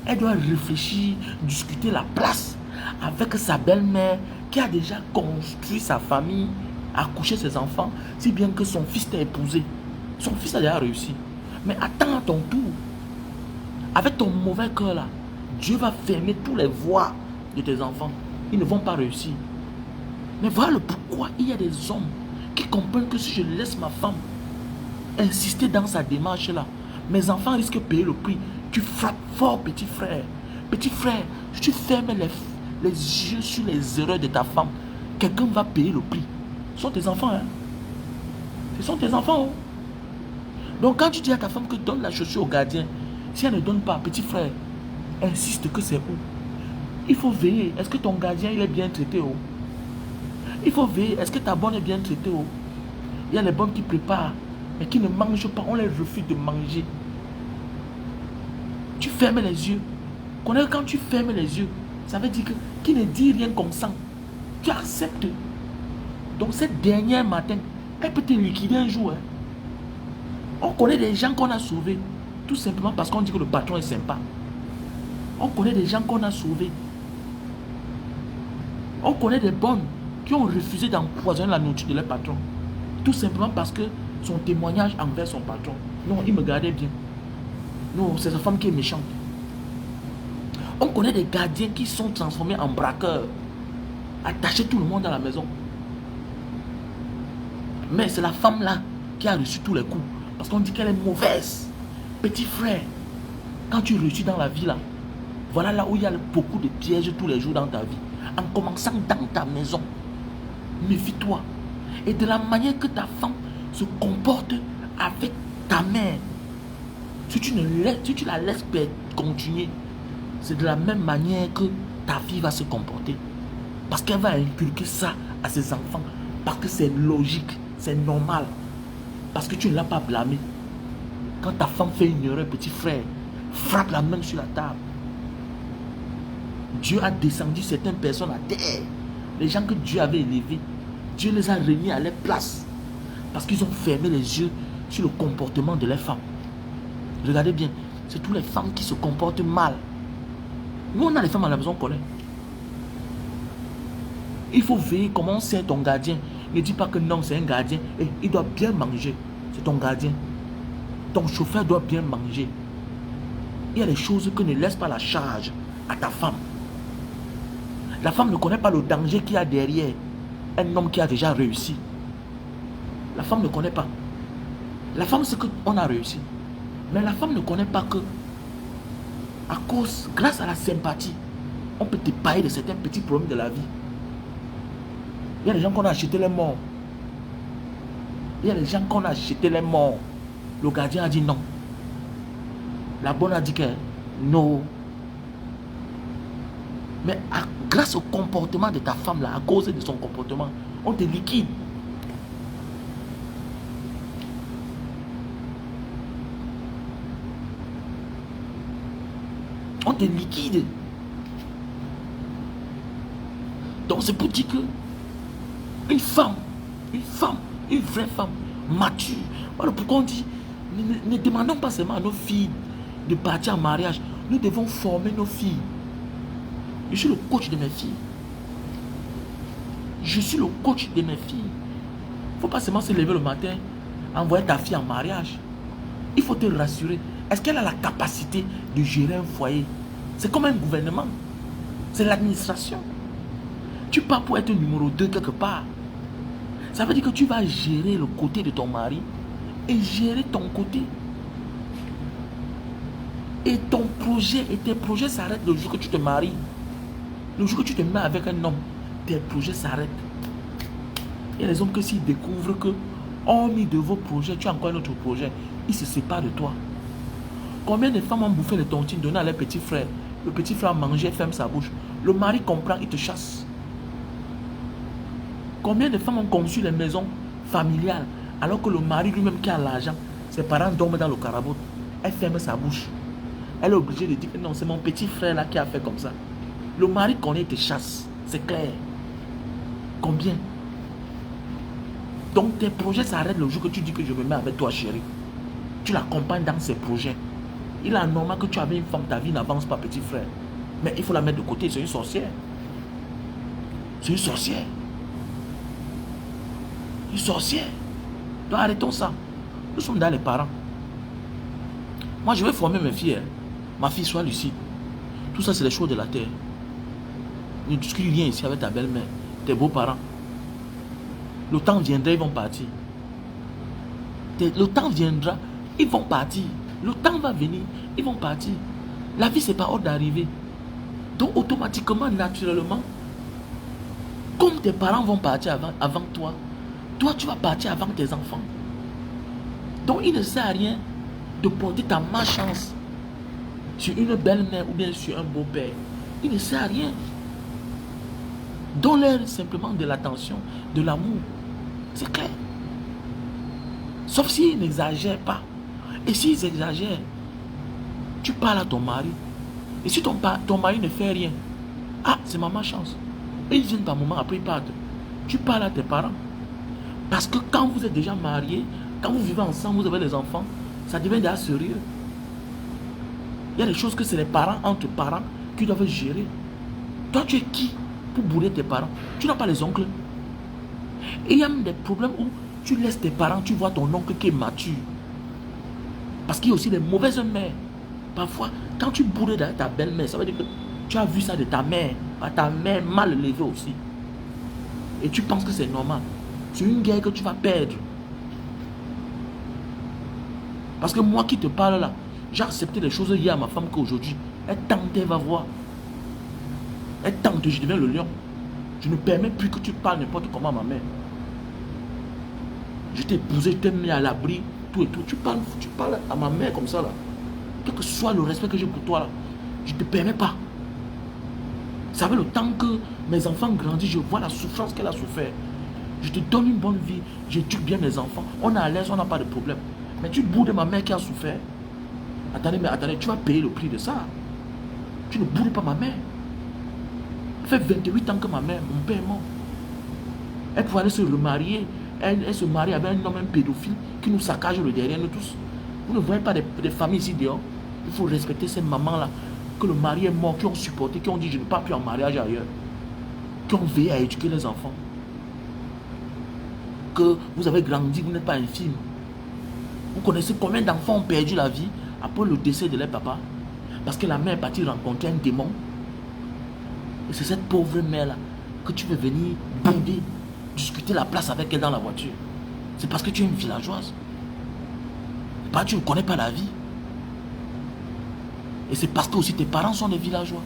elle doit réfléchir, discuter la place avec sa belle-mère qui a déjà construit sa famille, accouché ses enfants, si bien que son fils t'a épousé. Son fils a déjà réussi. Mais attends à ton tour. Avec ton mauvais cœur là, Dieu va fermer toutes les voies de tes enfants. Ils ne vont pas réussir. Mais voilà le pourquoi il y a des hommes qui comprennent que si je laisse ma femme insister dans sa démarche là, mes enfants risquent de payer le prix. Tu frappes fort, petit frère. Petit frère, si tu fermes les yeux sur les erreurs de ta femme, quelqu'un va payer le prix. Ce sont tes enfants, hein. Ce sont tes enfants, hein. Donc quand tu dis à ta femme que donne la chaussure au gardien, si elle ne donne pas, petit frère, insiste que c'est où. Il faut veiller. Est-ce que ton gardien il est bien traité, oh? Il faut veiller. Est-ce que ta bonne est bien traitée, oh? Il y a les bonnes qui préparent, mais qui ne mangent pas. On les refuse de manger. Tu fermes les yeux. Quand tu fermes les yeux, ça veut dire que qui ne dit rien consent. Tu acceptes. Donc cette dernière matin, elle peut te liquider un jour, hein. On connaît des gens qu'on a sauvés, tout simplement parce qu'on dit que le patron est sympa. On connaît des gens qu'on a sauvés. On connaît des bonnes qui ont refusé d'empoisonner la nourriture de leur patron. Tout simplement parce que son témoignage envers son patron. Non, il me gardait bien. Non, c'est sa femme qui est méchante. On connaît des gardiens qui sont transformés en braqueurs. Attacher tout le monde à la maison. Mais c'est la femme là qui a reçu tous les coups. Parce qu'on dit qu'elle est mauvaise. Petit frère, quand tu réussis dans la vie là, voilà là où il y a beaucoup de pièges tous les jours dans ta vie. En commençant dans ta maison. Méfie-toi. Et de la manière que ta femme se comporte avec ta mère. Si tu la laisses continuer, c'est de la même manière que ta fille va se comporter. Parce qu'elle va inculquer ça à ses enfants. Parce que c'est logique, c'est normal. Parce que tu ne l'as pas blâmé. Quand ta femme fait une erreur, petit frère, frappe la main sur la table. Dieu a descendu certaines personnes à terre. Les gens que Dieu avait élevés, Dieu les a remis à leur place. Parce qu'ils ont fermé les yeux sur le comportement de leurs femmes. Regardez bien, c'est toutes les femmes qui se comportent mal. Nous, on a les femmes à la maison, on connaît. Il faut veiller comment on sert ton gardien. Ne dis pas que non, c'est un gardien. Et il doit bien manger. C'est ton gardien. Ton chauffeur doit bien manger. Il y a des choses que ne laisse pas la charge à ta femme. La femme ne connaît pas le danger qu'il y a derrière un homme qui a déjà réussi. La femme ne connaît pas. La femme, c'est qu'on a réussi. Mais la femme ne connaît pas que, grâce à la sympathie, on peut te payer de certains petits problèmes de la vie. Il y a des gens qu'on a acheté les morts. Il y a des gens qu'on a acheté les morts. Le gardien a dit non. La bonne a dit que non. Mais grâce au comportement de ta femme là, à cause de son comportement, on te liquide. On te liquide. Donc c'est pour dire que une vraie femme, mature. Voilà pourquoi on dit, ne demandons pas seulement à nos filles de partir en mariage. Nous devons former nos filles. Je suis le coach de mes filles. Je suis le coach de mes filles. Il ne faut pas seulement se lever le matin, envoyer ta fille en mariage. Il faut te rassurer. Est-ce qu'elle a la capacité de gérer un foyer? C'est comme un gouvernement. C'est l'administration. Tu pars pour être numéro 2 quelque part. Ça veut dire que tu vas gérer le côté de ton mari et gérer ton côté. Et ton projet et tes projets s'arrêtent le jour que tu te maries. Le jour que tu te mets avec un homme, tes projets s'arrêtent. Il y a des hommes que s'ils découvrent que, hormis de vos projets, tu as encore un autre projet, ils se séparent de toi. Combien de femmes ont bouffé les tontines données à leur petit frère? Le petit frère mangeait, ferme sa bouche. Le mari comprend, il te chasse. Combien de femmes ont conçu les maisons familiales Alors que le mari lui-même qui a l'argent, ses parents dorment dans le carabot. Elle ferme sa bouche. Elle est obligée de dire que non, c'est mon petit frère là qui a fait comme ça. Le mari connaît tes chasses, c'est clair. Combien? Donc tes projets s'arrêtent le jour que tu dis que je me mets avec toi, chérie. Tu l'accompagnes dans ses projets. Il est normal que tu avais une femme, ta vie n'avance pas, petit frère. Mais il faut la mettre de côté, c'est une sorcière. C'est une sorcière. Une sorcière. Donc arrêtons ça. Nous sommes dans les parents. Moi, je vais former mes filles. Ma fille, sois lucide. Tout ça, c'est les choses de la terre. Ne discute rien ici avec ta belle-mère, tes beaux-parents. Le temps viendra, ils vont partir. Le temps viendra, ils vont partir. Le temps va venir, ils vont partir. La vie, c'est pas hors d'arriver. Donc, automatiquement, naturellement, comme tes parents vont partir avant toi, toi, tu vas partir avant tes enfants. Donc, il ne sert à rien de porter ta malchance sur une belle-mère ou bien sur un beau-père. Il ne sert à rien. Donne-leur simplement de l'attention, de l'amour. C'est clair. Sauf s'ils n'exagèrent pas. Et s'ils exagèrent, tu parles à ton mari. Et si ton mari ne fait rien, ah, c'est ma malchance. Et ils viennent par moment, après ils partent. Tu parles à tes parents. Parce que quand vous êtes déjà mariés, quand vous vivez ensemble, vous avez des enfants, ça devient déjà sérieux. Il y a des choses que c'est les parents, entre parents, qui doivent gérer. Toi, tu es qui pour bourrer tes parents? Tu n'as pas les oncles. Et il y a même des problèmes où tu laisses tes parents, tu vois ton oncle qui est mature. Parce qu'il y a aussi des mauvaises mères. Parfois, quand tu bourres ta belle-mère, ça veut dire que tu as vu ça de ta mère. Ta mère mal élevée aussi. Et tu penses que c'est normal. C'est une guerre que tu vas perdre. Parce que moi qui te parle là, j'ai accepté des choses hier à ma femme qu'aujourd'hui, elle tente, elle va voir. Elle tente, je deviens le lion. Je ne permets plus que tu parles n'importe comment à ma mère. Je t'ai épousé, je t'ai mis à l'abri, tout et tout. Tu parles à ma mère comme ça là. Quel que soit le respect que j'ai pour toi là, je ne te permets pas. Ça fait le temps que mes enfants grandissent, je vois la souffrance qu'elle a souffert. Je te donne une bonne vie, j'éduque bien mes enfants. On est à l'aise, on n'a pas de problème. Mais tu boudes ma mère qui a souffert. Attendez, mais attendez, tu vas payer le prix de ça. Tu ne boudes pas ma mère. Ça fait 28 ans que ma mère, mon père est mort. Elle pouvait aller se remarier. Elle se marie avec un homme, un pédophile, qui nous saccage le derrière, nous tous. Vous ne voyez pas des familles ici dehors. Il faut respecter ces mamans-là, que le mari est mort, qui ont supporté, qui ont dit je ne pars plus en mariage ailleurs. Qui ont veillé à éduquer les enfants. Que vous avez grandi, vous n'êtes pas infime. Vous connaissez combien d'enfants ont perdu la vie après le décès de leur papa? Parce que la mère est partie rencontrer un démon. Et c'est cette pauvre mère-là que tu veux venir bouder, discuter la place avec elle dans la voiture. C'est parce que tu es une villageoise. Parce que tu ne connais pas la vie. Et c'est parce que aussi tes parents sont des villageois.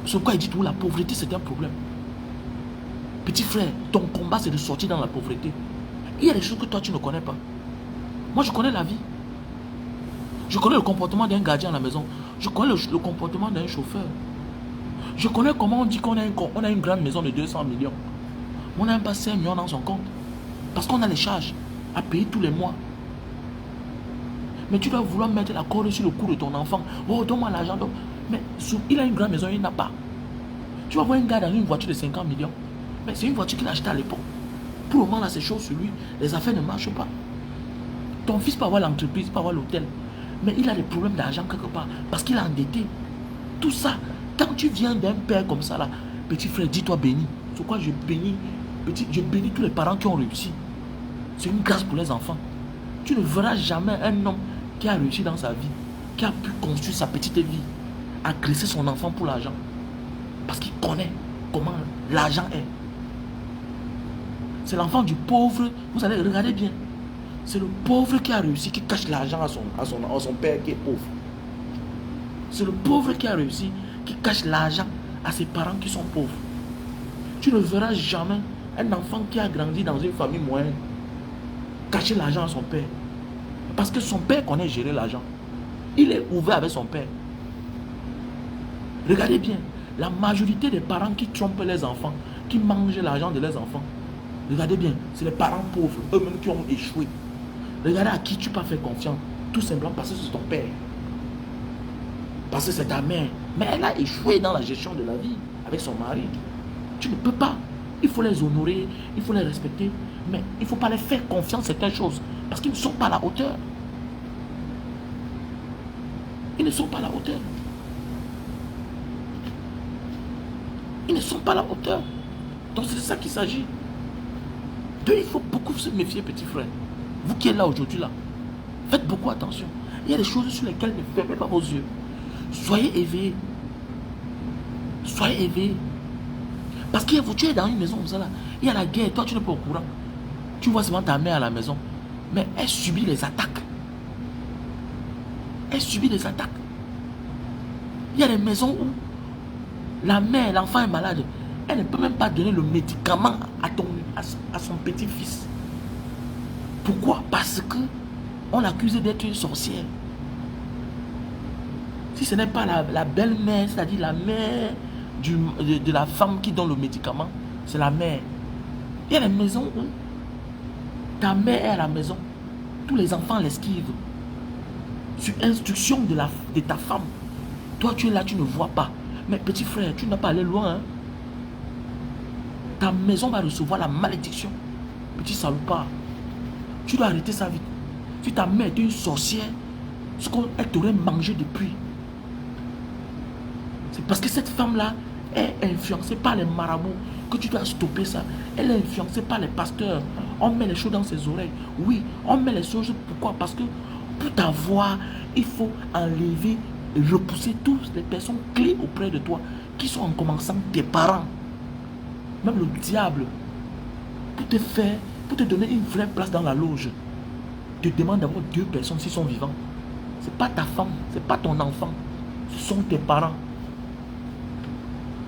C'est pourquoi il dit que la pauvreté c'est un problème. Petit frère, ton combat c'est de sortir dans la pauvreté. Il y a des choses que toi tu ne connais pas. Moi je connais la vie. Je connais le comportement d'un gardien à la maison. Je connais le comportement d'un chauffeur. Je connais comment on dit qu'on a une grande maison de 200 millions. On n'a même pas 5 millions dans son compte. Parce qu'on a les charges à payer tous les mois. Mais tu dois vouloir mettre la corde sur le cou de ton enfant. Oh, donne-moi l'argent. Mais il a une grande maison, il n'a pas. Tu vas voir un gars dans une voiture de 50 millions. Mais c'est une voiture qu'il a achetée à l'époque. Pour le moment, là, c'est chaud sur lui. Les affaires ne marchent pas. Ton fils peut avoir l'entreprise, peut avoir l'hôtel. Mais il a des problèmes d'argent quelque part. Parce qu'il est endetté. Tout ça, quand tu viens d'un père comme ça, là, petit frère, dis-toi béni. C'est pourquoi je bénis tous les parents qui ont réussi. C'est une grâce pour les enfants. Tu ne verras jamais un homme qui a réussi dans sa vie, qui a pu construire sa petite vie, agresser son enfant pour l'argent. Parce qu'il connaît comment l'argent est. C'est l'enfant du pauvre, vous allez regarder bien. C'est le pauvre qui a réussi, qui cache l'argent à son père qui est pauvre. C'est le pauvre qui a réussi, qui cache l'argent à ses parents qui sont pauvres. Tu ne verras jamais un enfant qui a grandi dans une famille moyenne cacher l'argent à son père. Parce que son père connaît gérer l'argent. Il est ouvert avec son père. Regardez bien, la majorité des parents qui trompent les enfants, qui mangent l'argent de leurs enfants, Regardez bien, c'est les parents pauvres, eux-mêmes qui ont échoué. Regardez à qui tu peux faire confiance. Tout simplement parce que c'est ton père. Parce que c'est ta mère. Mais elle a échoué dans la gestion de la vie avec son mari. Tu ne peux pas. Il faut les honorer, il faut les respecter. Mais il ne faut pas les faire confiance certaines choses. Parce qu'ils ne sont pas à la hauteur. Ils ne sont pas à la hauteur. Ils ne sont pas à la hauteur. Donc c'est de ça qu'il s'agit. Il faut beaucoup se méfier, petit frère. Vous qui êtes là aujourd'hui, là, faites beaucoup attention. Il y a des choses sur lesquelles ne fermez pas vos yeux. Soyez éveillés. Soyez éveillés. Parce que tu es dans une maison comme ça, là. Il y a la guerre, toi tu n'es pas au courant. Tu vois seulement ta mère à la maison. Mais elle subit les attaques. Elle subit les attaques. Il y a des maisons où la mère, l'enfant est malade. Elle ne peut même pas donner le médicament à son petit-fils. Pourquoi? Parce que on l'accuse d'être une sorcière. Si ce n'est pas la belle-mère, c'est-à-dire la mère de la femme qui donne le médicament, c'est la mère. Il y a des maisons où ta mère est à la maison. Tous les enfants l'esquivent. Sur instruction de ta femme. Toi, tu es là, tu ne vois pas. Mais petit frère, tu n'as pas allé loin. Hein? Ta maison va recevoir la malédiction. Petit salopard. Tu dois arrêter ça vite. Si ta mère est une sorcière, ce qu'elle t'aurait mangé depuis. C'est parce que cette femme-là est influencée par les marabouts que tu dois stopper ça. Elle est influencée par les pasteurs. On met les choses dans ses oreilles. Oui, on met les choses. Pourquoi? Parce que pour t'avoir, il faut enlever et repousser toutes les personnes clés auprès de toi qui sont en commençant tes parents. Même le diable, pour te faire, pour te donner une vraie place dans la loge, te demande d'avoir 2 personnes s'ils sont vivants. Ce n'est pas ta femme, ce n'est pas ton enfant. Ce sont tes parents.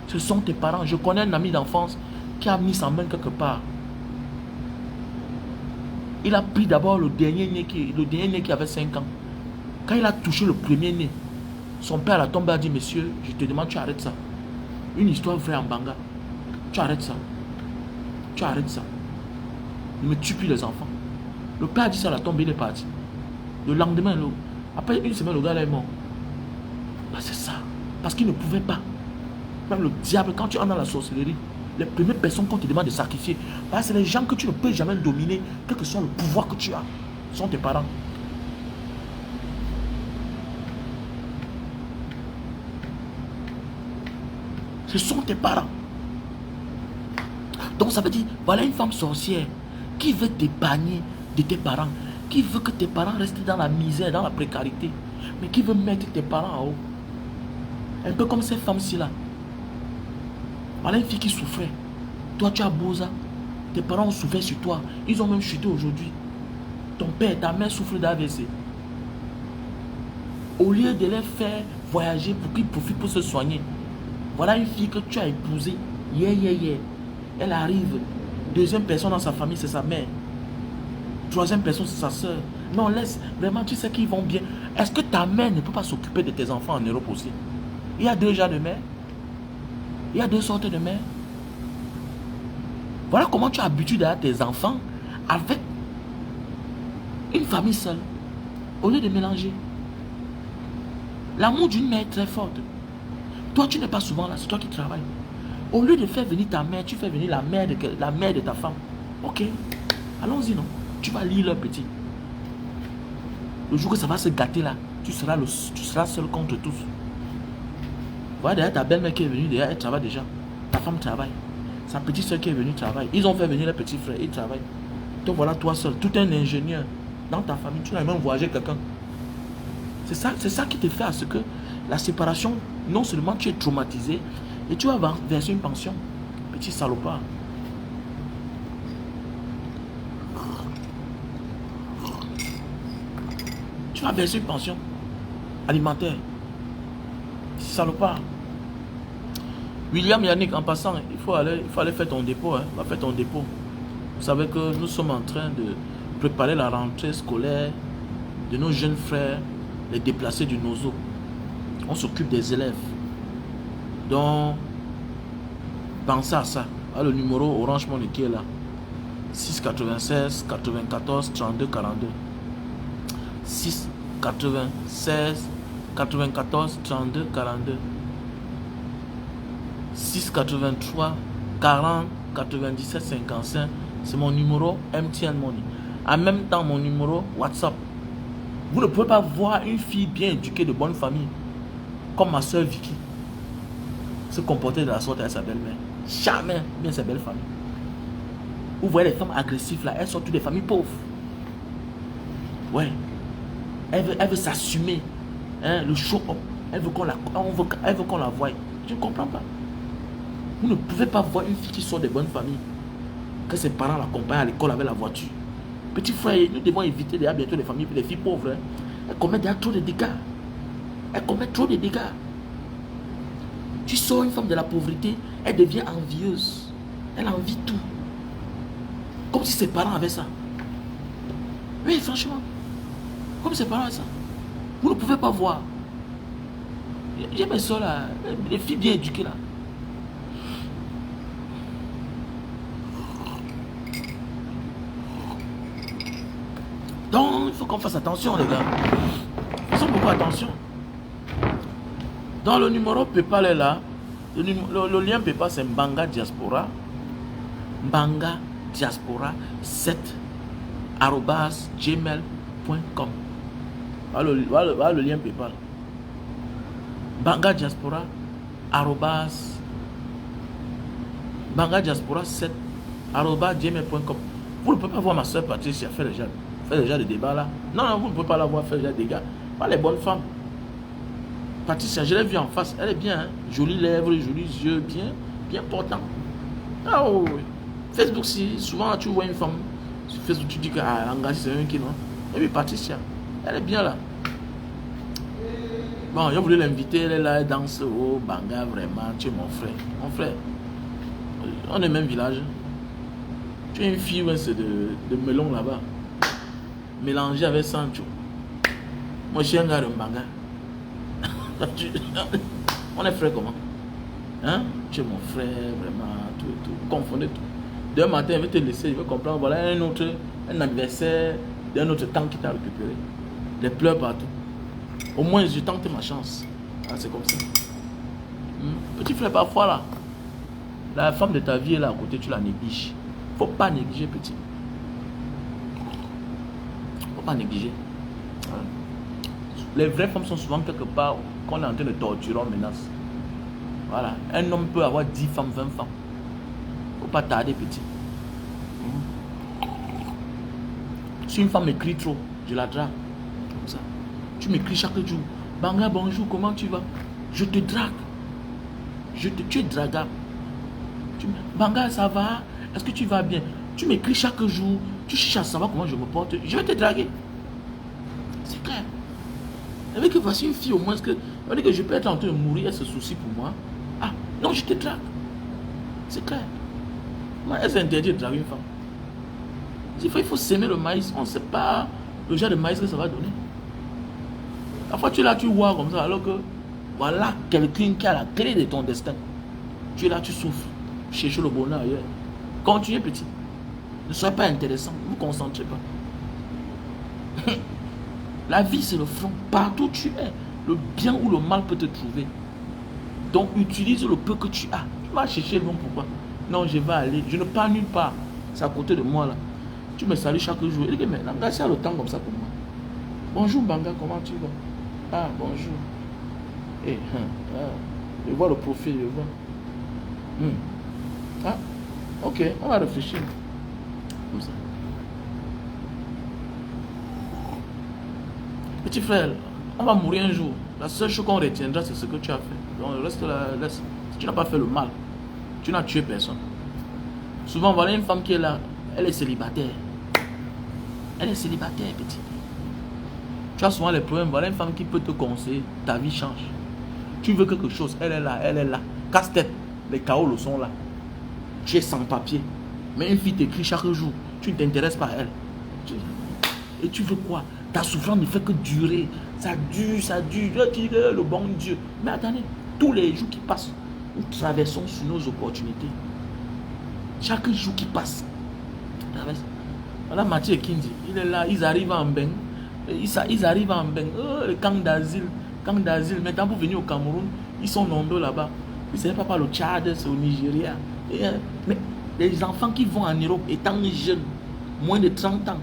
Ce sont tes parents. Je connais un ami d'enfance qui a mis sa main quelque part. Il a pris d'abord le dernier né qui avait 5 ans. Quand il a touché le premier né, son père à la tombe a dit, monsieur, je te demande, tu arrêtes ça. Une histoire vraie en Banga. Tu arrêtes ça. Tu arrêtes ça. Ne me tue plus les enfants. Le père a dit ça à la tombe, il est parti. Le lendemain, après une semaine, le gars là est mort. Ben, c'est ça. Parce qu'il ne pouvait pas. Même le diable, quand tu entres dans la sorcellerie, les premières personnes qu'on te demande de sacrifier, ben, c'est les gens que tu ne peux jamais dominer, quel que soit le pouvoir que tu as. Ce sont tes parents. Ce sont tes parents. Donc ça veut dire, voilà une femme sorcière qui veut t'épargner de tes parents, qui veut que tes parents restent dans la misère, dans la précarité, mais qui veut mettre tes parents en haut. Un peu comme ces femmes-ci là. Voilà une fille qui souffrait. Toi tu as beau ça. Tes parents ont souffert sur toi. Ils ont même chuté aujourd'hui. Ton père, ta mère souffre d'AVC. Au lieu de les faire voyager pour qu'ils profitent pour se soigner. Voilà une fille que tu as épousée. Elle arrive. 2e personne dans sa famille, c'est sa mère. 3e personne, c'est sa soeur. Mais on laisse. Vraiment, tu sais qu'ils vont bien. Est-ce que ta mère ne peut pas s'occuper de tes enfants en Europe aussi? Il y a 2 genres de mères. Il y a 2 sortes de mères. Voilà comment tu as habitué à tes enfants avec une famille seule. Au lieu de mélanger. L'amour d'une mère est très forte. Toi, tu n'es pas souvent là, c'est toi qui travailles. Au lieu de faire venir ta mère, tu fais venir la mère de ta femme. Ok, allons-y, non? Tu vas lire leur petit. Le jour que ça va se gâter là, tu seras seul contre tous. Voilà, derrière ta belle-mère qui est venue, derrière, elle travaille déjà. Ta femme travaille. Sa petite soeur qui est venue travaille. Ils ont fait venir les petits frères, ils travaillent. Donc voilà, toi seul, tout un ingénieur dans ta famille, tu n'as même voyagé quelqu'un. C'est ça qui te fait à ce que la séparation, non seulement tu es traumatisé, et tu vas verser une pension. Petit salopard. Tu vas verser une pension alimentaire. Petit salopard. William Yannick, en passant, il faut aller faire ton dépôt. Hein. Va faire ton dépôt. Vous savez que nous sommes en train de préparer la rentrée scolaire de nos jeunes frères, les déplacés du Nozo. On s'occupe des élèves. Donc, pensez à ça. Ah, le numéro Orange Money qui est là. 6 96 94 32 42. 6 96 94 32 42. 6 83 40 97 55. C'est mon numéro MTN Money. En même temps, mon numéro WhatsApp. Vous ne pouvez pas voir une fille bien éduquée de bonne famille comme ma soeur Vicky se comporter de la sorte avec sa belle-mère. Jamais bien sa belle famille. Vous voyez les femmes agressives là, elles sont toutes des familles pauvres. Ouais. Elle veut s'assumer. Hein, le show-up. Elle veut qu'on la voie. Je ne comprends pas. Vous ne pouvez pas voir une fille qui sort de bonnes familles, que ses parents l'accompagnent à l'école avec la voiture. Petit frère, nous devons éviter déjà bientôt les familles, les filles pauvres. Hein. Elles commettent déjà trop de dégâts. Elles commettent trop de dégâts. Tu sors une femme de la pauvreté, elle devient envieuse. Elle envie tout. Comme si ses parents avaient ça. Oui, franchement. Comme ses parents avaient ça. Vous ne pouvez pas voir. J'ai mes soeurs là, les filles bien éduquées là. Donc, il faut qu'on fasse attention, les gars. Faisons beaucoup attention. Dans le numéro PayPal est là. Le lien PayPal, c'est Mbanga Diaspora. Mbanga Diaspora 7 @gmail.com. Voilà le lien PayPal. Mbanga Diaspora Mbanga Diaspora 7 @gmail.com. Vous ne pouvez pas voir ma soeur Patricia faire déjà des débats là. Non, vous ne pouvez pas la voir faire déjà des dégâts. Pas les bonnes femmes. Patricia, je l'ai vue en face. Elle est bien. Hein? Jolies lèvres, jolis yeux, bien portant. Ah oh, oui. Facebook, si souvent tu vois une femme sur Facebook, tu dis qu'elle a engagé, c'est un qui non. Et puis Patricia, elle est bien là. Bon, j'ai voulu l'inviter, elle est là, elle danse. Oh, Banga, vraiment, tu es mon frère. Mon frère, on est même village. Tu es une fille, ouais, c'est de melon là-bas. Mélangé avec Sancho. Moi, je suis un gars de Mbanga. On est frère comment? Hein? Tu es mon frère, vraiment, tout. Confondez tout. Demain matin, je vais te laisser, je vais comprendre. Voilà un anniversaire d'un autre temps qui t'a récupéré. Des pleurs partout. Au moins, je tente ma chance. Ah, c'est comme ça. Petit frère, parfois là, la femme de ta vie est là à côté, tu la négliges. Faut pas négliger, petit. Faut pas négliger. Voilà. Les vraies femmes sont souvent quelque part qu'on est en train de torturer, on menace. Voilà. Un homme peut avoir 10 femmes, 20 femmes. Faut pas tarder, petit. Si une femme m'écrit trop, je la drague. Comme ça. Tu m'écris chaque jour. Banga, bonjour, comment tu vas? Je te drague. Tu es dragable. Banga, ça va? Est-ce que tu vas bien? Tu m'écris chaque jour. Tu cherches à savoir comment je me porte. Je vais te draguer. C'est clair. Avec que voici une fille au moins que je peux être en train de mourir, elle se soucie pour moi. Ah, non, je te drague. C'est clair. Moi, elle s'est interdit de draguer une femme. Il faut s'aimer le maïs. On ne sait pas le genre de maïs que ça va donner. Parfois, tu es là, tu vois comme ça, alors que voilà quelqu'un qui a la clé de ton destin. Tu es là, tu souffres. Cherche le bonheur ailleurs. Continuez, petit. Ne soyez pas intéressant. Ne vous concentrez pas. La vie, c'est le front. Partout où tu es, le bien ou le mal peut te trouver. Donc, utilise le peu que tu as. Tu vas chercher le bon pourquoi. Non, je vais aller. Je ne pars nulle part. C'est à côté de moi, là. Tu me salues chaque jour. Et dis, mais Nanga, c'est le temps comme ça pour moi. Bonjour, Banga, comment tu vas? Ah, bonjour. Je vois le profil, je vois. Ah, ok, on va réfléchir. Comme ça. Petit frère, on va mourir un jour. La seule chose qu'on retiendra, c'est ce que tu as fait. Donc, reste là, laisse. Tu n'as pas fait le mal. Tu n'as tué personne. Souvent, voilà une femme qui est là. Elle est célibataire. Elle est célibataire, petit. Tu as souvent les problèmes. Voilà une femme qui peut te conseiller. Ta vie change. Tu veux quelque chose. Elle est là. Elle est là. Casse-tête. Les chaos le sont là. Tu es sans papier. Mais une fille t'écrit chaque jour. Tu ne t'intéresses pas à elle. Et tu veux quoi? Ta souffrance ne fait que durer. Ça dure, ça dure. Tu dis le bon Dieu. Mais attendez, tous les jours qui passent, nous traversons sur nos opportunités. Chaque jour qui passe, traverse. Voilà Mathieu Kindi, il est là, ils arrivent en Beng. Ils arrivent en Beng. Oh, le camp d'asile. Camp d'asile. Maintenant, pour venir au Cameroun, ils sont nombreux là-bas. Ils ne savent pas par le Tchad, c'est au Nigeria. Mais les enfants qui vont en Europe étant jeunes, moins de 30 ans.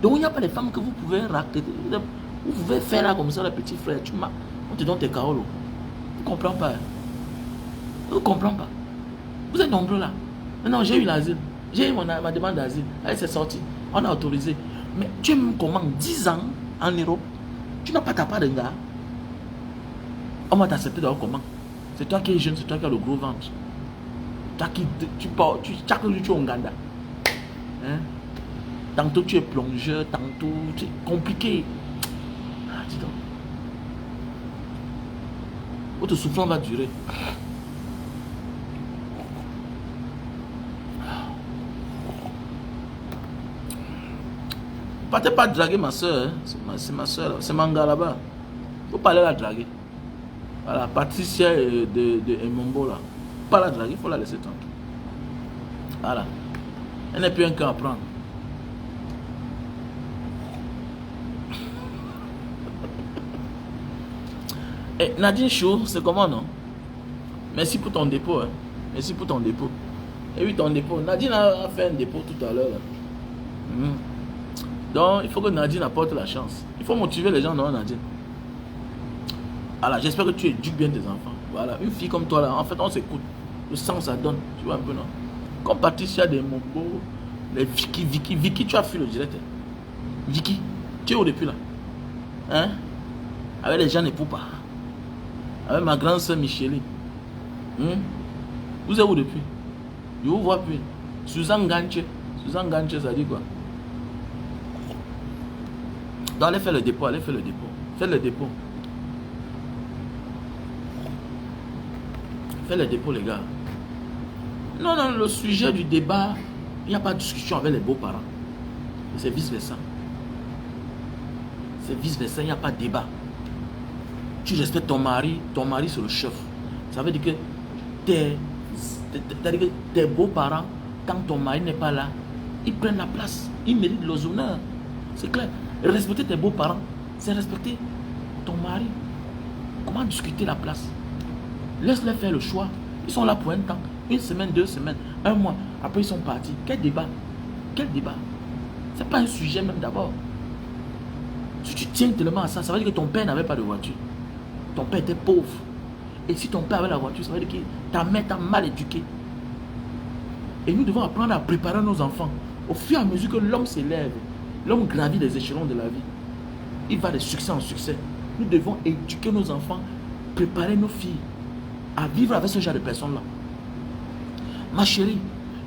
Donc, il n'y a pas de femmes que vous pouvez raqueter. Vous pouvez faire là comme ça, le petit frère. On te donne tes carolos. Vous ne comprenez pas. Vous ne comprenez pas. Vous êtes nombreux là. Non, j'ai eu l'asile. J'ai eu ma demande d'asile. Elle s'est sortie. On a autorisé. Mais tu es même comment 10 ans en Europe. Tu n'as pas ta part de gars. On va t'accepter d'abord comment. C'est toi qui es jeune, c'est toi qui as le gros ventre. Toi qui chaque jour tu es au Ouganda. Hein? Tantôt tu es plongeur, tantôt c'est compliqué. Ah, dis donc. Votre souffrance va durer. Partez pas draguer ma soeur. Hein? C'est ma soeur. C'est Manga là-bas. Faut pas aller la draguer. Voilà, Patricia de Emombo là. Pas la draguer, il faut la laisser tranquille. Voilà. Elle n'est plus un cas à prendre. Et Nadine Chou, c'est comment non? Merci pour ton dépôt. Hein. Merci pour ton dépôt. Et oui, ton dépôt. Nadine a fait un dépôt tout à l'heure. Donc, il faut que Nadine apporte la chance. Il faut motiver les gens, non, Nadine? Voilà, j'espère que tu éduques bien tes enfants. Voilà, une fille comme toi là, en fait, on s'écoute. Le sang, ça donne. Tu vois un peu, non? Comme Patricia de Mombo, les Vicky, tu as fui le direct. Hein? Vicky, tu es où depuis là? Hein? Avec les gens ne pas. Avec ma grande soeur Micheline. Vous êtes où depuis? Je vous vois plus. Suzanne Ganche. Suzanne Ganche, ça dit quoi? Donc, allez faire le dépôt, allez faire le dépôt. Faites le dépôt. Faites le dépôt, les gars. Non, non, le sujet du débat, il n'y a pas de discussion avec les beaux-parents. C'est vice-versa. C'est vice-versa, il n'y a pas de débat. Tu respectes ton mari c'est le chef. Ça veut dire que tes beaux-parents, quand ton mari n'est pas là, ils prennent la place. Ils méritent les honneurs. C'est clair. Respecter tes beaux-parents, c'est respecter ton mari. Comment discuter la place? Laisse-les faire le choix. Ils sont là pour un temps. Une semaine, 2 semaines, 1 mois. Après, ils sont partis. Quel débat? Quel débat? Ce n'est pas un sujet même d'abord. Si tu tiens tellement à ça, ça veut dire que ton père n'avait pas de voiture. Ton père était pauvre. Et si ton père avait la voiture, ça veut dire que ta mère t'a mal éduqué. Et nous devons apprendre à préparer nos enfants. Au fur et à mesure que l'homme s'élève, l'homme gravit les échelons de la vie. Il va de succès en succès. Nous devons éduquer nos enfants, préparer nos filles à vivre avec ce genre de personnes-là. Ma chérie,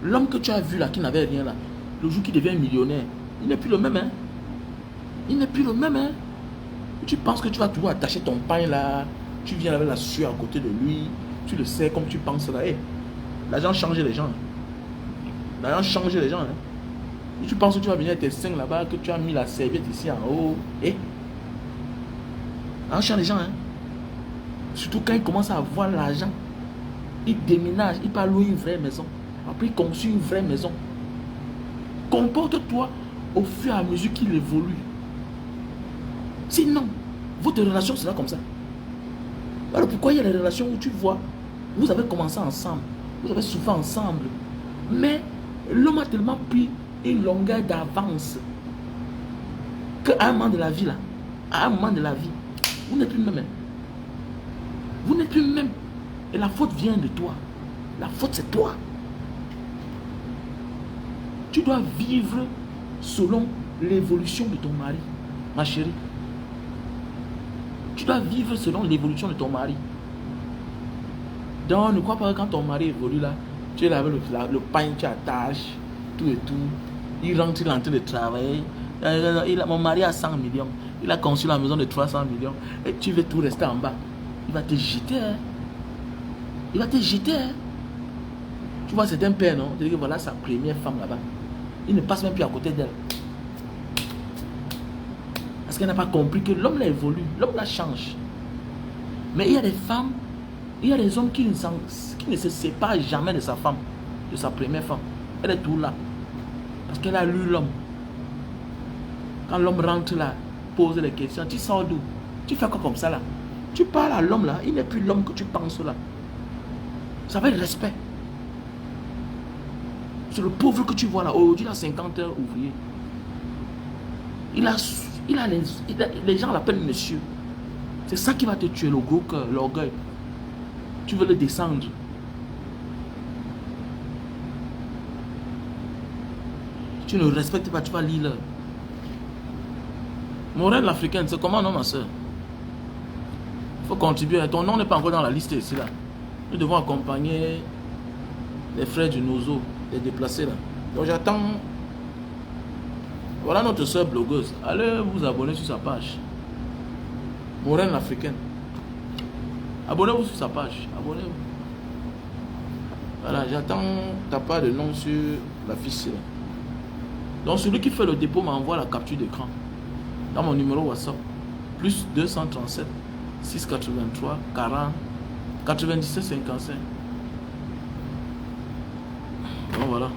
l'homme que tu as vu là, qui n'avait rien là, le jour qu'il devient millionnaire, il n'est plus le même, hein. Il n'est plus le même, hein. Tu penses que tu vas toujours attacher ton pain là, tu viens avec la sueur à côté de lui, tu le sais comme tu penses là. Hey, l'argent change les gens. L'argent change les gens, hein. Et tu penses que tu vas venir avec tes seins là-bas, que tu as mis la serviette ici en haut. Eh, l'argent change les gens, hein. Surtout quand ils commencent à avoir l'argent. Ils déménagent, ils partent louer une vraie maison. Après, ils construisent une vraie maison. Comporte-toi au fur et à mesure qu'il évolue. Sinon, votre relation sera comme ça. Alors pourquoi il y a des relations où tu vois, vous avez commencé ensemble, vous avez souffert ensemble, mais l'homme a tellement pris une longueur d'avance qu'à un moment de la vie, là, à un moment de la vie, vous n'êtes plus le même. Vous n'êtes plus le même. Et la faute vient de toi. La faute, c'est toi. Tu dois vivre selon l'évolution de ton mari, ma chérie. Tu dois vivre selon l'évolution de ton mari. Donc, ne crois pas que quand ton mari évolue là, tu es là avec le pain, tu attaches, tout et tout. Il rentre, il est en train de travailler. Mon mari a 100 millions. Il a conçu la maison de 300 millions. Et tu veux tout rester en bas. Il va te jeter. Hein. Il va te jeter. Hein. Tu vois, c'est un père, non? C'est-à-dire que voilà sa première femme là-bas. Il ne passe même plus à côté d'elle. Parce qu'elle n'a pas compris que l'homme l'a évolue. L'homme la change. Mais il y a des femmes, il y a des hommes qui ne se séparent jamais de sa femme, de sa première femme. Elle est tout là. Parce qu'elle a lu l'homme. Quand l'homme rentre là, pose les questions, tu sors d'où? Tu fais quoi comme ça là? Tu parles à l'homme là, il n'est plus l'homme que tu penses là. Ça va être respect. C'est le pauvre que tu vois là. Aujourd'hui, il a 50 heures ouvriers. Les gens l'appellent monsieur. C'est ça qui va te tuer, le gros cœur, l'orgueil. Tu veux le descendre. Tu ne respectes pas, tu vas lire. Mon rêve l'africaine, c'est comment non ma soeur? Il faut contribuer. Ton nom n'est pas encore dans la liste ici là. Nous devons accompagner les frères du Nozo, les déplacés là. Donc j'attends. Voilà notre soeur blogueuse. Allez vous abonner sur sa page. Morène l'africaine. Abonnez-vous sur sa page. Abonnez-vous. Voilà, j'attends ta part de nom sur la fiche là. Donc celui qui fait le dépôt m'envoie la capture d'écran dans mon numéro WhatsApp. Plus 237 683 40 97 55. Donc voilà.